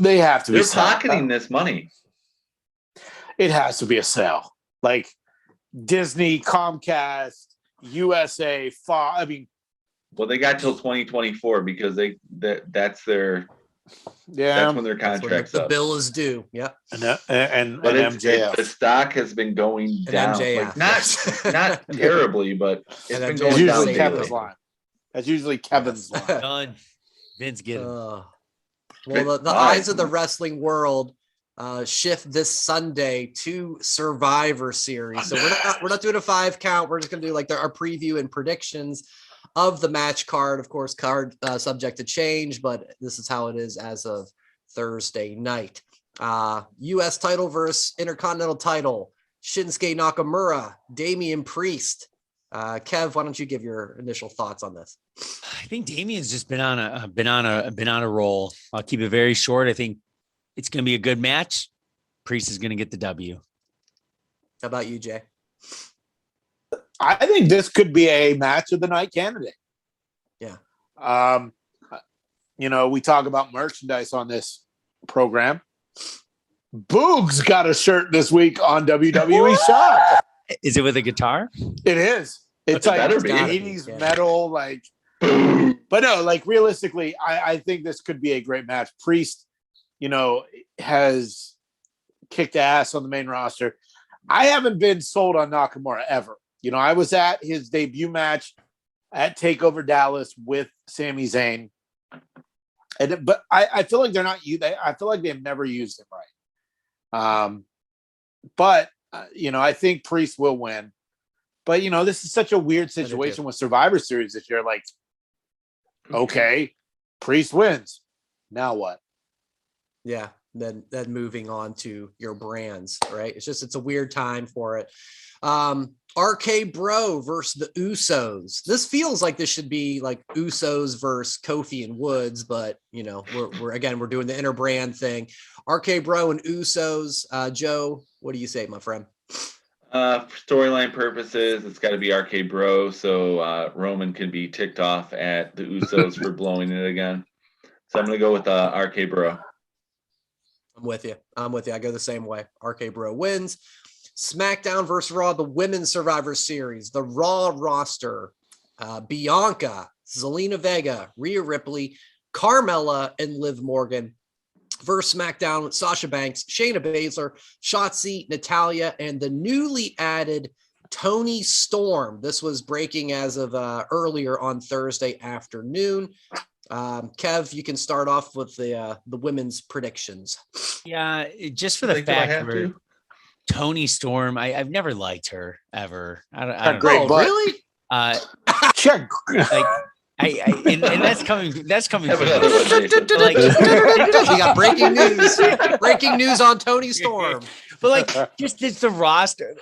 They have to be. They're pocketing this money. It has to be a sale. Like Disney, Comcast, USA, Fox. I mean, well, they got till 2024 because that's their that's when their contract's the up. bill is due. Yep. And MJF. The stock has been going down, like, not terribly, but it's been going down. Kevin's line. That's usually Kevin's line. Done. Vince get him. Well, the eyes of the wrestling world shift this Sunday to Survivor Series. So we're not doing a 5 count. We're just gonna do like our preview and predictions of the match card. Of course, card subject to change, but this is how it is as of Thursday night. U.S. title versus Intercontinental title. Shinsuke Nakamura, Damian Priest. Kev, why don't you give your initial thoughts on this? I think Damian's just been on a roll. I'll keep it very short. I think it's going to be a good match. Priest is going to get the W. How about you, Jay? I think this could be a match of the night candidate. Yeah. We talk about merchandise on this program. Boog's got a shirt this week on WWE Shop. Is it with a guitar? It is. It's like 80s metal, like. But no, like realistically, I think this could be a great match. Priest, has kicked ass on the main roster. I haven't been sold on Nakamura ever. I was at his debut match at TakeOver Dallas with Sami Zayn. But I feel like they're not used. I feel like they've never used him right. But I think Priest will win. But this is such a weird situation with Survivor Series this year. Like, okay, Priest wins. Now what? Yeah. than moving on to your brands, right? It's a weird time for it. RK Bro versus the Usos. This feels like this should be like Usos versus Kofi and Woods, but you know, we're doing the interbrand thing. RK Bro and Usos. Joe, what do you say, my friend? For storyline purposes, it's got to be RK Bro, so Roman can be ticked off at the Usos for blowing it again. So I'm gonna go with RK Bro. I'm with you. I go the same way. RK Bro wins. SmackDown versus Raw, the Women's Survivor Series, the Raw roster, Bianca, Zelina Vega, Rhea Ripley, Carmella, and Liv Morgan versus SmackDown with Sasha Banks, Shayna Baszler, Shotzi, Natalya, and the newly added Toni Storm. This was breaking as of earlier on Thursday afternoon. Kev, you can start off with the women's predictions. Yeah, just for the fact where Toni Storm, I've never liked her ever. I don't great, know. Really? Check. Like and that's coming from like we got breaking news on Toni Storm. But like just it's the roster,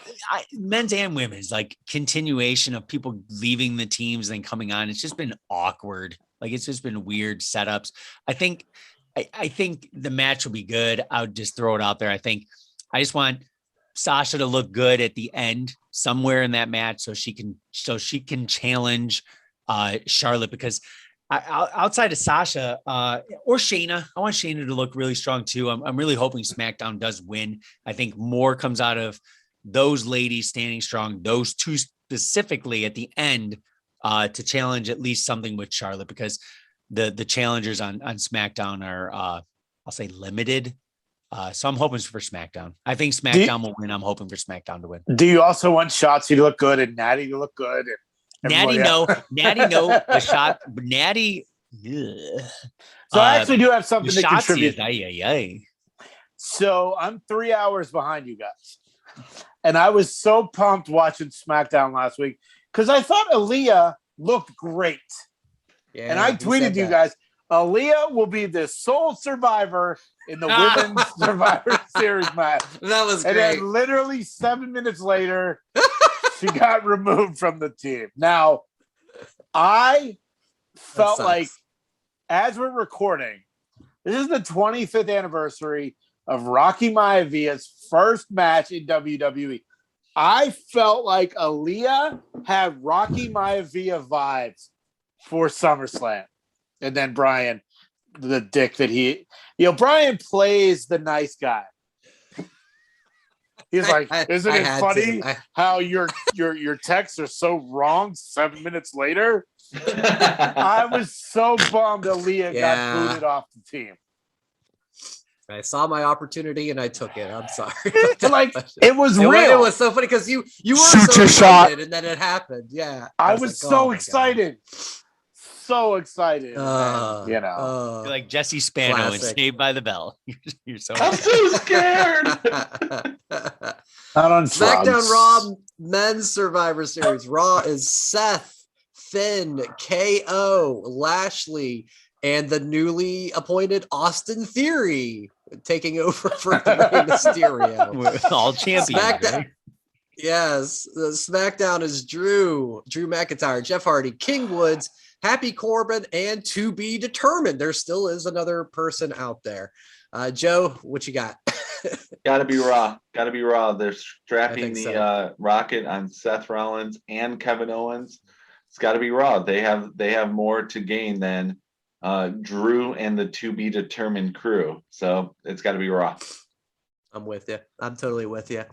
men's and women's, like continuation of people leaving the teams and then coming on. It's just been awkward. Like it's just been weird setups. I think the match will be good. I would just throw it out there. I just want Sasha to look good at the end somewhere in that match so she can challenge Charlotte, because outside of Sasha or Shayna, I want Shayna to look really strong too. I'm really hoping SmackDown does win. I think more comes out of those ladies standing strong, those two specifically at the end to challenge at least something with Charlotte, because the challengers on SmackDown are I'll say limited. So I'm hoping for SmackDown. I think SmackDown will win. I'm hoping for SmackDown to win. Do you also want Shotzi to look good and Natty to look good? Natty, no. The shot. Natty. Ugh. So I actually do have something to Shotzi contribute. So I'm 3 hours behind you guys. And I was so pumped watching SmackDown last week because I thought Aaliyah looked great. Yeah, and I tweeted you guys, Aaliyah will be the sole survivor in the Women's Survivor Series match. That was great. And then literally 7 minutes later, she got removed from the team. Now, I felt like, as we're recording, this is the 25th anniversary of Rocky Maivaia's first match in WWE. I felt like Aaliyah had Rocky Maivia vibes for SummerSlam. And then Brian, the dick that Brian plays the nice guy. He's like, isn't it funny how your texts are so wrong 7 minutes later? I was so bummed Aaliyah got booted off the team. I saw my opportunity and I took it. I'm sorry. Like it was real. It was so funny because you were so excited and then it happened. Yeah. I was so excited. So excited. You're like Jesse Spano and Saved by the Bell. You're so I'm so scared. Not on SmackDown Raw Men's Survivor Series. Raw is Seth, Finn, KO, Lashley, and the newly appointed Austin Theory taking over for Rey Mysterio. We're all champions. Right? Yes. The SmackDown is Drew McIntyre, Jeff Hardy, King Woods, Happy Corbin, and to be determined. There still is another person out there. Joe, what you got? Gotta be Raw. They're strapping the rocket on Seth Rollins and Kevin Owens. It's got to be Raw. They have more to gain than Drew and the to be determined crew. So it's got to be Raw. I'm with you. I'm totally with you.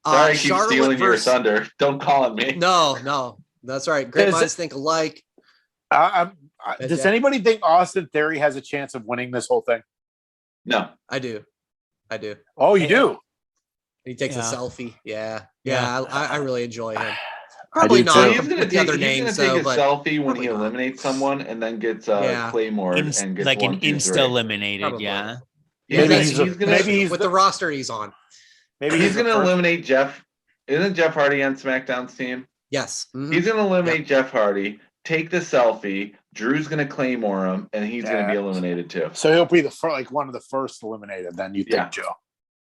Sorry, I keep stealing your thunder. Don't call on me. No, that's right. Great minds think alike. Does anybody think Austin Theory has a chance of winning this whole thing? No, I do. Oh, you do? He takes a selfie. Yeah. I really enjoy him. Probably not with the other names. He's going to take a selfie when he eliminates someone and then gets Claymore and gets like an insta eliminated. Probably. Yeah. Maybe he's with the roster he's on. Maybe he's going to eliminate Jeff. Isn't Jeff Hardy on SmackDown's team? Yes. Mm-hmm. He's going to eliminate Jeff Hardy, take the selfie. Drew's going to Claymore him, and he's going to be eliminated too. So he'll be one of the first eliminated. Then you think, Joe?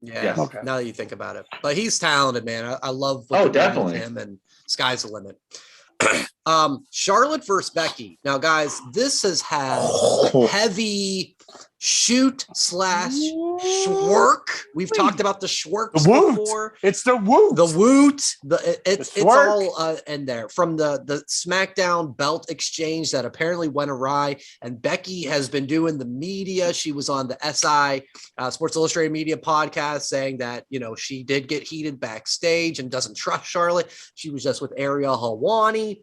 Yeah. Yes. Okay. Now that you think about it, but he's talented, man. I love. Definitely him, and sky's the limit. Charlotte versus Becky. Now, guys, this has had heavy shoot/schwerk. We've talked about the schwerks before. It's the woot. The woot. It's all in there from the SmackDown belt exchange that apparently went awry. And Becky has been doing the media. She was on the SI Sports Illustrated Media podcast saying that, she did get heated backstage and doesn't trust Charlotte. She was just with Ariel Helwani.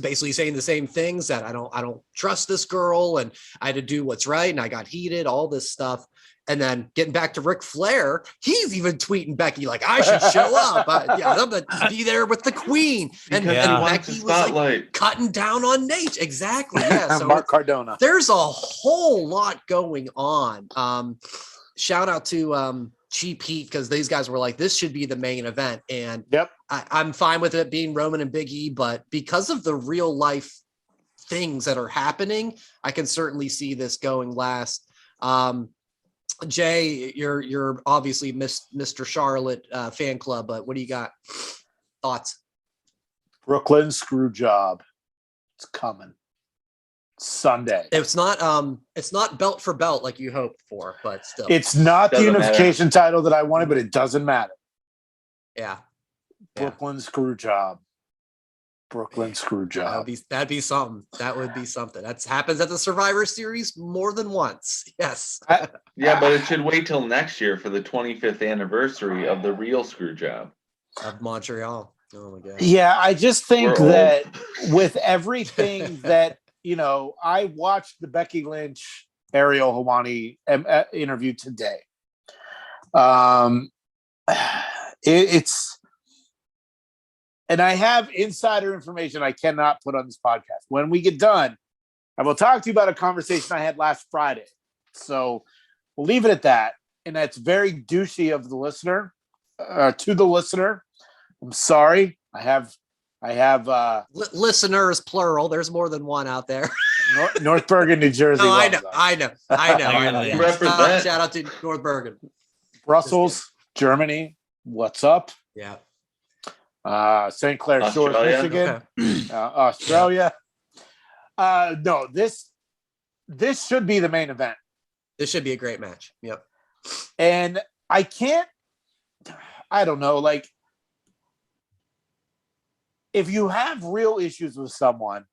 Basically saying the same things, that I don't trust this girl, and I had to do what's right, and I got heated, all this stuff. And then getting back to Ric Flair, he's even tweeting Becky like, I should show up. I'm gonna be there with the queen. And Becky was like cutting down on Nate. Exactly. Yeah. So Mark Cardona. There's a whole lot going on. Shout out to Cheap Heat, because these guys were like, this should be the main event. And I'm fine with it being Roman and Big E, but because of the real life things that are happening, I can certainly see this going last. Jay, you're obviously Mr. Charlotte fan club, but what do you got? Thoughts? Brooklyn screw job. It's coming Sunday. It's not belt for belt like you hoped for, but still, it's not the unification title that I wanted, but it doesn't matter. Yeah. Brooklyn screw job. Brooklyn screw job. That'd be something. That would be something. That happens at the Survivor Series more than once. Yes. But it should wait till next year for the 25th anniversary of the real screw job of Montreal. Oh my god. Yeah, I just think that with everything that I watched the Becky Lynch Ariel Helwani interview today. It's. And I have insider information I cannot put on this podcast. When we get done, I will talk to you about a conversation I had last Friday. So we'll leave it at that. And that's very douchey of the listener, to the listener. I'm sorry. I have listeners plural. There's more than one out there. North Bergen, New Jersey. I know. Represent. Shout out to North Bergen. Brussels, Germany. What's up? Yeah. St. Clair Shores, Michigan, Australia. No, this should be the main event. This should be a great match. Yep. And I don't know, like, if you have real issues with someone,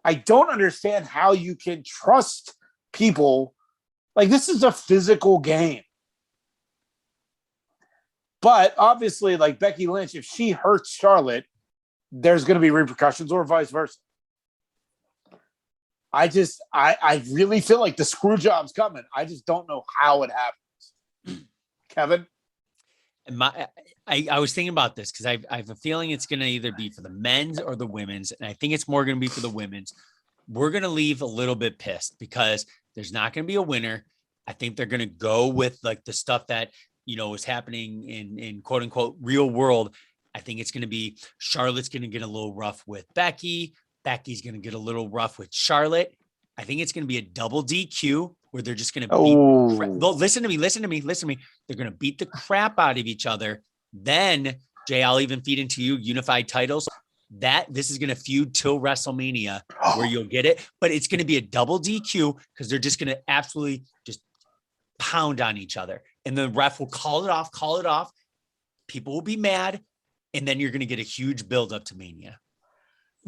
I don't understand how you can trust people. Like, this is a physical game. But obviously, like Becky Lynch, if she hurts Charlotte, there's going to be repercussions, or vice versa. I really feel like the screw job's coming. I just don't know how it happens. Kevin? I was thinking about this because I have a feeling it's going to either be for the men's or the women's. And I think it's more going to be for the women's. We're going to leave a little bit pissed because there's not going to be a winner. I think they're going to go with like the stuff that, is happening in quote unquote real world. I think it's going to be Charlotte's going to get a little rough with Becky. Becky's going to get a little rough with Charlotte. I think it's going to be a double DQ where they're just going to beat. Listen to me. They're going to beat the crap out of each other. Then, Jay, I'll even feed into you unified titles. This is going to feud till WrestleMania where you'll get it. But it's going to be a double DQ because they're just going to absolutely just pound on each other. And the ref will call it off. People will be mad. And then you're going to get a huge buildup to Mania.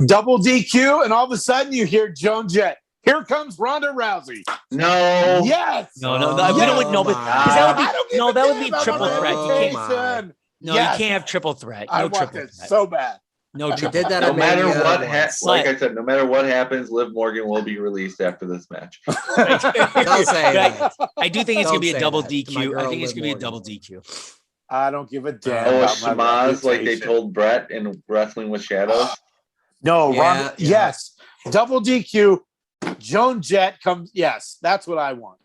Double DQ. And all of a sudden you hear Joan Jett. Here comes Ronda Rousey. No. Yes. No. We don't know. That would be triple threat. You can't have triple threat. No, I want it so bad. No, you did that. No matter what, like I said, no matter what happens, Liv Morgan will be released after this match. Don't say that. I do think it's going to be a double DQ. I think it's going to be a double DQ. I don't give a damn. Shemaz, like they told Brett in Wrestling with Shadows. No, yes, double DQ. Joan Jett comes. Yes, that's what I want.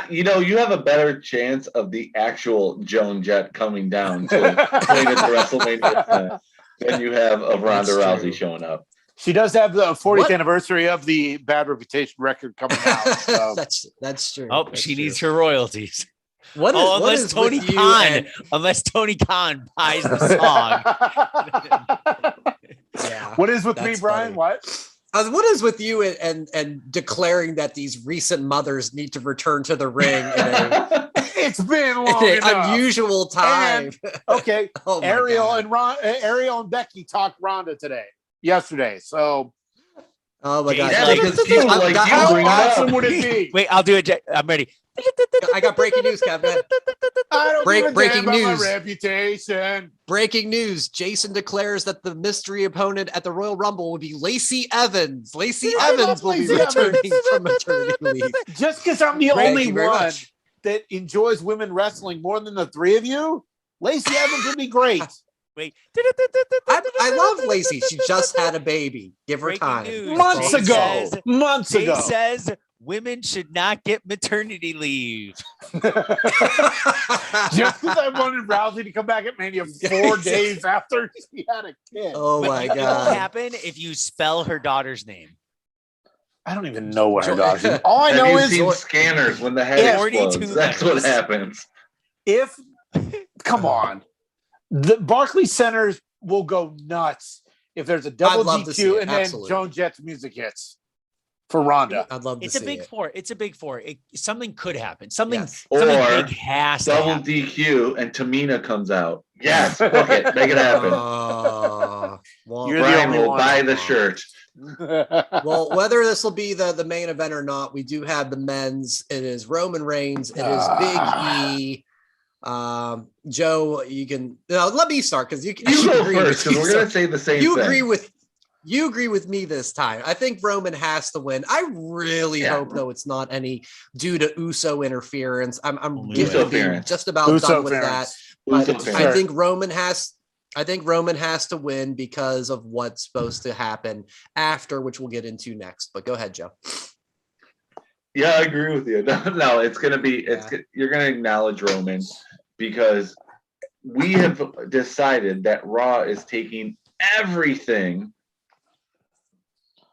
You have a better chance of the actual Joan Jett coming down to play at the WrestleMania than you have of Ronda Rousey showing up. She does have the 40th anniversary of the Bad Reputation record coming out. So. that's true. Oh, that's she true. needs her royalties. Unless Tony Khan buys the song. Yeah. What is with me, Brian? Funny. What? What is with you and declaring that these recent mothers need to return to the ring It's been long in enough. an unusual time. And, okay, Oh my Ariel God. Ariel and Becky talked Ronda yesterday. So, oh my God! How awesome would it be? Wait, I'll do it. I'm ready. I got breaking news, Kevin. I don't give a breaking damn about news. my reputation. Breaking news. Jason declares that the mystery opponent at the Royal Rumble will be Lacey Evans. Lacey Evans will be returning from maternity leave. Just because I'm the Thank only you very one much. that enjoys women wrestling more than the three of you, Lacey Evans would be great. Wait. I love Lacey. She just had a baby. Give her Breaking time. news. Months ago. Jay says women should not get maternity leave. Just because I wanted Rousey to come back at Mania 4 days after she had a kid. Oh my It'll God. happen if you spell her daughter's name. I don't even know what her daughter's name. All I know is seen Scanners when the head explodes. That's what happens. Come on. The Barclays Center will go nuts if there's a double DQ and then Joan Jett's music hits for Ronda. I'd love to It's see a big it. four. It's a big four. Something could happen. Something Or big has to double happen. DQ and Tamina comes out. Yes, book it. Make it happen. Brian will buy the shirt. Well, whether this will be the main event or not, we do have the men's. It is Roman Reigns. It is Big E. Joe, you can let me start because you go first because we're gonna say the same thing. You agree with me this time. I think Roman has to win. I really hope though it's not any due to Uso interference. I'm getting just about done with that. But I think Roman has to win because of what's supposed to happen after, which we'll get into next. But go ahead, Joe. Yeah, I agree with you. No, it's gonna be. You're gonna acknowledge Roman because we have decided that Raw is taking everything.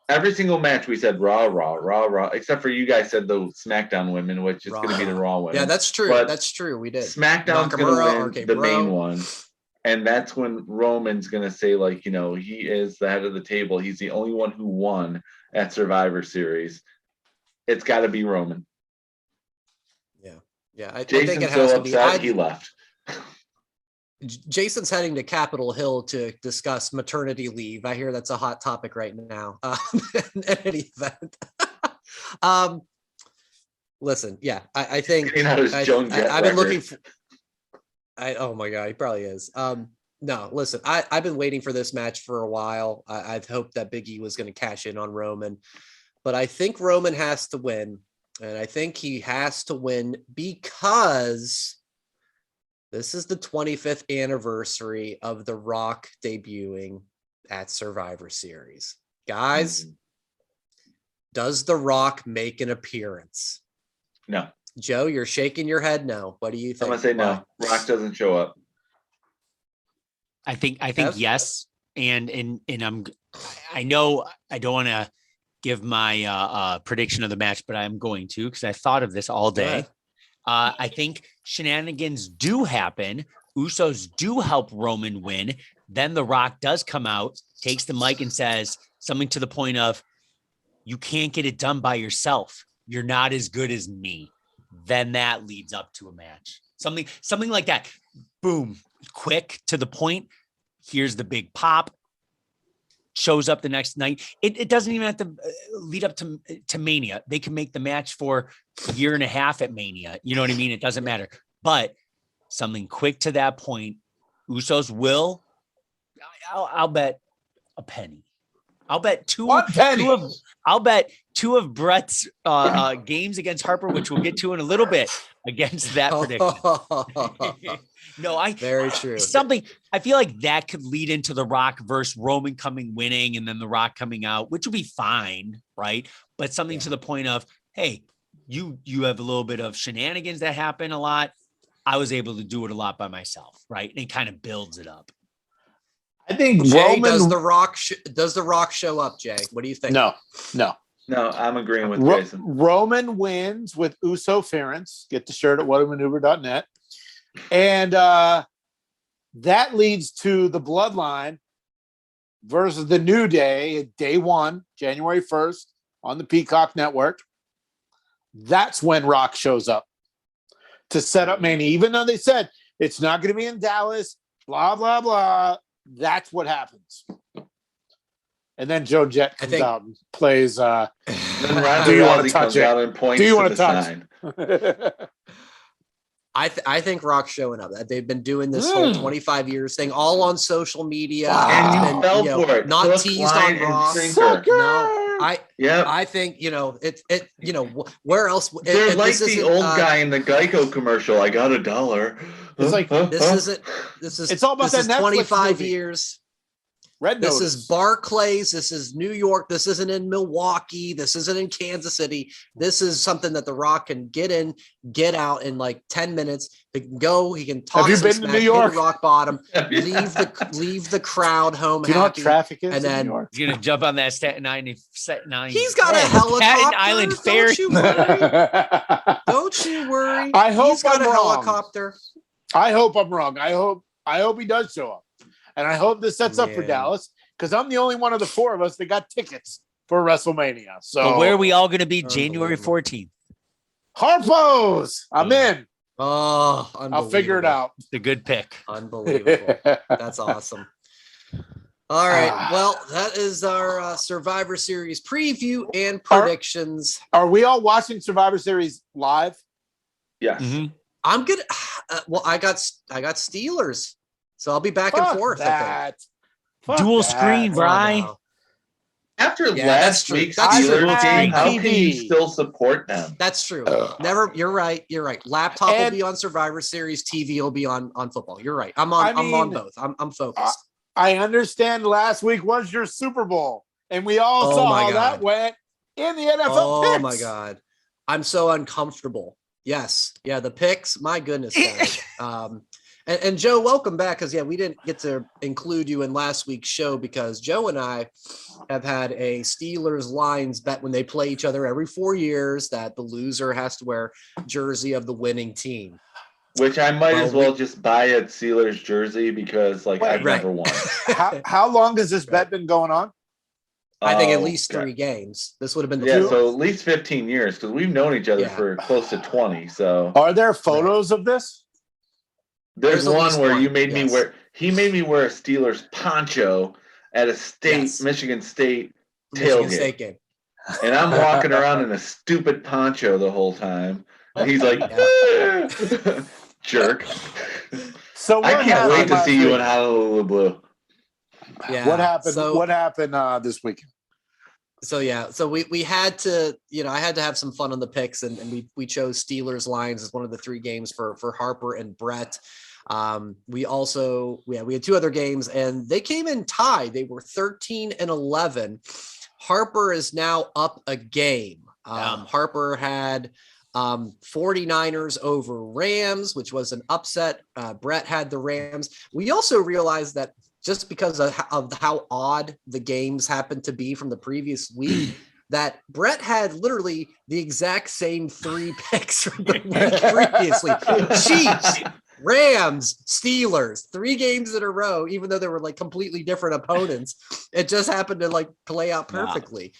Every single match we said Raw, except for you guys said the SmackDown women, which is going to be the Raw women. Yeah, that's true. But that's true. We did. SmackDown's going to win the main one. And that's when Roman's going to say, like, you know, he is the head of the table. He's the only one who won at Survivor Series. It's got to be Roman. Yeah. I Jason's think it has to be. He left. Jason's heading to Capitol Hill to discuss maternity leave. I hear that's a hot topic right now. In any event. Listen, I think I've been looking for. Oh my God, he probably is. No, listen, I've been waiting for this match for a while. I've hoped that Big E was going to cash in on Roman, but I think Roman has to win, and I think he has to win because this is the 25th anniversary of The Rock debuting at Survivor Series. Guys, does The Rock make an appearance? No. Joe, you're shaking your head no. What do you think? I'm going to say no. Rock doesn't show up. I think yes. And I know I don't want to give my prediction of the match, but I'm going to because I thought of this all day. I think shenanigans do happen. Usos do help Roman win. Then The Rock does come out, takes the mic and says something to the point of, you can't get it done by yourself. You're not as good as me. Then that leads up to a match. Something like that. Boom. Quick to the point. Here's the big pop. Shows up the next night. It doesn't even have to lead up to Mania. They can make the match for a year and a half at Mania. You know what I mean? It doesn't matter. But something quick to that point. Usos will. I'll bet a penny. I'll bet two of Brett's games against Harper, which we'll get to in a little bit, against that prediction. Very true. Something I feel like that could lead into The Rock versus Roman winning, and then The Rock coming out, which would be fine, right? But something to the point of, hey, you have a little bit of shenanigans that happen a lot. I was able to do it a lot by myself, right? And it kind of builds it up. I think Jay, Roman does the Rock show up, Jay? What do you think? No. No, I'm agreeing with Jason. Roman wins with Usoference. Get the shirt at whatamaneuver.net. And that leads to the Bloodline versus the New Day, day one, January 1st, on the Peacock Network. That's when Rock shows up to set up Mania. Even though they said it's not going to be in Dallas, blah, blah, blah. That's what happens. And then Joan Jett comes out and plays. Then Ronda do you want to Rousey touch comes it? out and points Do you to want the to touch? sign. I think Rock's showing up. They've been doing this whole 25 years thing, all on social media. And you fell for it. Not Hook, teased line, on and Raw. sinker. No, Yep. I think where else? They're like this the old guy in the Geico commercial. I got $1. It's like this is it's all about this that is Netflix 25 movie. years. Red This Notice. is Barclays. This is New York. This isn't in Milwaukee. This isn't in Kansas City. This is something that The Rock can get in, get out in like 10 minutes. He can go. He can talk. Have you some been smack, to New York? hit a rock bottom. Yeah. Leave the crowd home. Do you know what happy, traffic is and in then New York? He's gonna jump on that Staten Island. he's got a Staten helicopter. Island ferry. Don't you worry. Don't you worry. I hope he's got I'm a wrong. helicopter. I hope I'm wrong. I hope he does show up. And I hope this sets up for Yeah. Dallas, because I'm the only one of the four of us that got tickets for WrestleMania. So But where are we all gonna be January 14th? Harpo's. I'm in. Oh, I'll figure it out. It's a good pick. Unbelievable. That's awesome. All right. Well, that is our Survivor Series preview and predictions. Are we all watching Survivor Series live? Yes. Mhm. I'm good. Well, I got Steelers, so I'll be back Fuck and forth. I that. Fuck Dual that. screen, Bri. Oh, no. After Yeah, that's last true. week's That's Steelers true. game, how TV. can you still support them? That's true. Never. You're right. Laptop will And- be on Survivor Series. TV will be on football. You're right. I'm on both. I'm focused. I understand last week was your Super Bowl, and we all Oh saw my how that God. went in the NFL Oh picks. my God. I'm so uncomfortable. Yes. Yeah. The picks, my goodness. Guys. And Joe, welcome back. Cause we didn't get to include you in last week's show because Joe and I have had a Steelers Lions bet when they play each other every 4 years that the loser has to wear jersey of the winning team. Which I might as well just buy a Steelers jersey because I've right. never won. How long has this bet been going on? I think at Oh, least God. 3 games. This would have been the Yeah, fourth. so at least 15 years because we've known each other Yeah. for close to 20. So Are there photos of this? there's at one least where one, you made me yes. he made me wear a Steelers poncho at a Yes. Michigan State Michigan tailgate. State game. And I'm walking around in a stupid poncho the whole time. And he's like, jerk. So I what can't wait to happened see you in last Honolulu Blue. Yeah. week? What happened? So, What happened this weekend? So we had to, I had to have some fun on the picks, and we chose Steelers Lions as one of the 3 games for Harper and Brett. We also we had 2 other games, and they came in tied. They were 13-11. Harper is now up a game. Harper had 49ers over Rams, which was an upset. Brett had the Rams. We also realized that just because of how odd the games happened to be from the previous week, that Brett had literally the exact same 3 picks from the week previously. Chiefs, Rams, Steelers, 3 games in a row, even though they were like completely different opponents. It just happened to play out perfectly.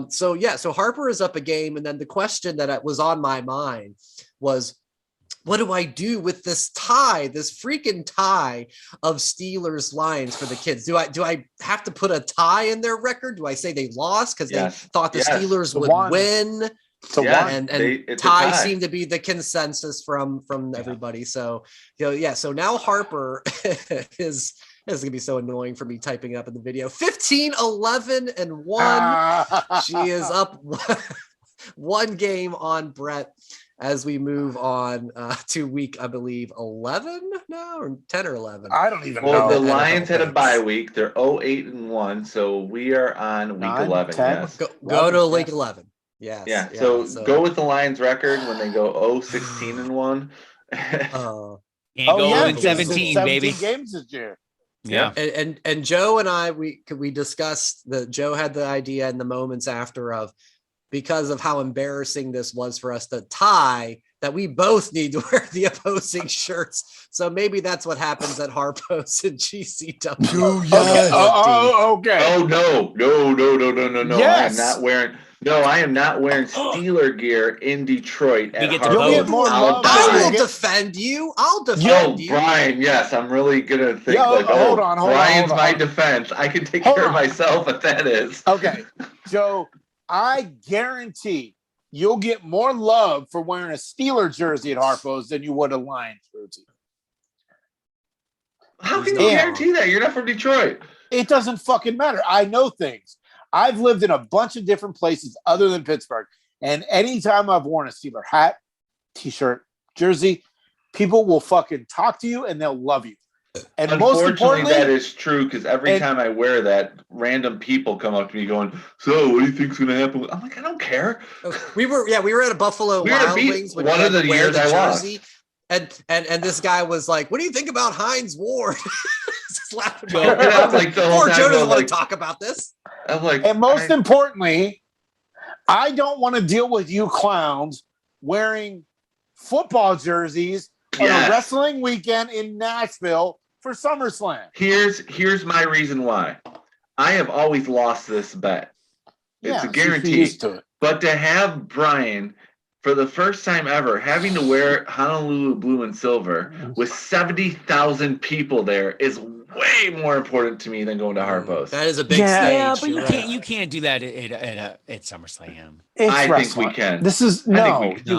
So Harper is up a game. And then the question that was on my mind was, what do I do with this freaking tie of Steelers Lions for the kids? Do I have to put a tie in their record? Do I say they lost because they thought the Steelers would win? And tie seemed to be the consensus from everybody. So, so now Harper is going to be so annoying for me typing up in the video. 15-11-1. She is up 1 game on Brett as we move on to week, I believe, 11 now, or 10 or 11. I don't even Well, know. the Lions had a bye week. They're 0-8-1, so we are on week 9, 11. 10. Yes. Go to week 11. Yes. Yeah. So go with the Lions record when they go 0-16-1. Can't go with 17, baby. games this year. Yeah. And Joe and I, we discussed that Joe had the idea in the moments after of, because of how embarrassing this was for us to tie, that we both need to wear the opposing shirts. So maybe that's what happens at Harpo's and GCW. Okay. Okay. Oh no. Yes. I am not wearing Steeler gear in Detroit at get to Harpo's. vote. You'll get more love. I will defend you. I'll defend you. Brian, yes, I'm really gonna think hold on, Brian's hold my on. defense. I can take care of myself if that is. Okay. Joe, I guarantee you'll get more love for wearing a Steeler jersey at Harpo's than you would a Lions jersey. How can you guarantee that? You're not from Detroit. It doesn't fucking matter. I know things. I've lived in a bunch of different places other than Pittsburgh. And anytime I've worn a Steeler hat, t-shirt, jersey, people will fucking talk to you and they'll love you. And most importantly, that is true, because every time I wear that, random people come up to me going, "So, what do you think's going to happen?" I'm like, I don't care. We were at a Buffalo Wild Wings when one of the years I jersey, and this guy was like, "What do you think about Hines Ward?" Just laughing. I'm like, poor Joe doesn't want to talk about this. I'm like, and most importantly, I don't want to deal with you clowns wearing football jerseys on a wrestling weekend in Nashville for SummerSlam. Here's my reason why. I have always lost this bet. It's a guarantee. But to have Brian, for the first time ever, having to wear Honolulu blue and silver with 70,000 people there is way more important to me than going to Harpo's. That is a big stage. Yeah, but you can't do that at SummerSlam. I think we can. This is don't do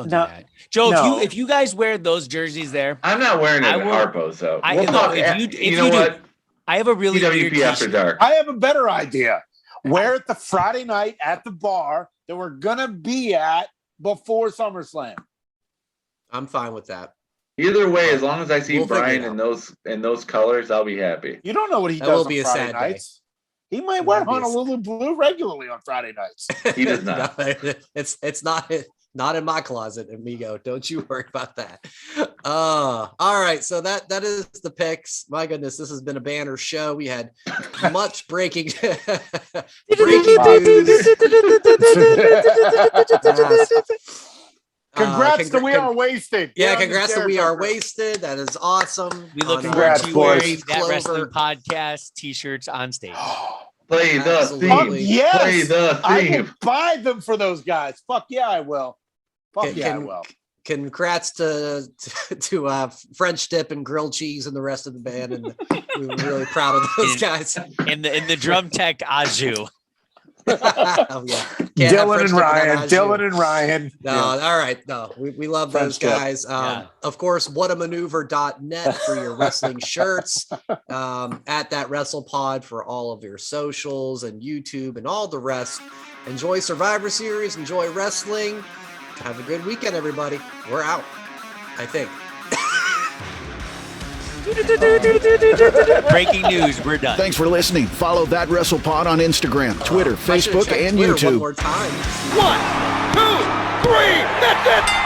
that. Joe, if you guys wear those jerseys there, I'm not wearing it at Harpo's though. I have a really weird after dark. I have a better idea. Wear it the Friday night at the bar that we're gonna be at before SummerSlam. I'm fine with that. Either way, as long as I see Brian in those colors, I'll be happy. You don't know what he does on Friday nights. He might wear Honolulu blue regularly on Friday nights. He does not. No, it's not in my closet, amigo. Don't you worry about that. All right. So that is the picks. My goodness, this has been a banner show. We had much breaking news. Congrats to We Are Wasted. Yeah, congrats to We Are Wasted. That is awesome. We look forward to wearing That Wrestling Podcast t-shirts on stage. Play the theme. Yes. Play the I theme. will buy them for those guys. Fuck yeah, I will. I will. Congrats to French Dip and Grilled Cheese and the rest of the band, and we were really proud of those guys. And the drum tech Aju. Oh, yeah. Dylan and Ryan. No, all right. No, we love those guys. Of course, whatamaneuver.net for your wrestling shirts. At That WrestlePod for all of your socials and YouTube and all the rest. Enjoy Survivor Series. Enjoy wrestling. Have a good weekend, everybody. We're out, I think. Breaking news, we're done. Thanks for listening. Follow That WrestlePod on Instagram, Twitter, Facebook, and Twitter YouTube. one more time. 1, 2, 3. That's it.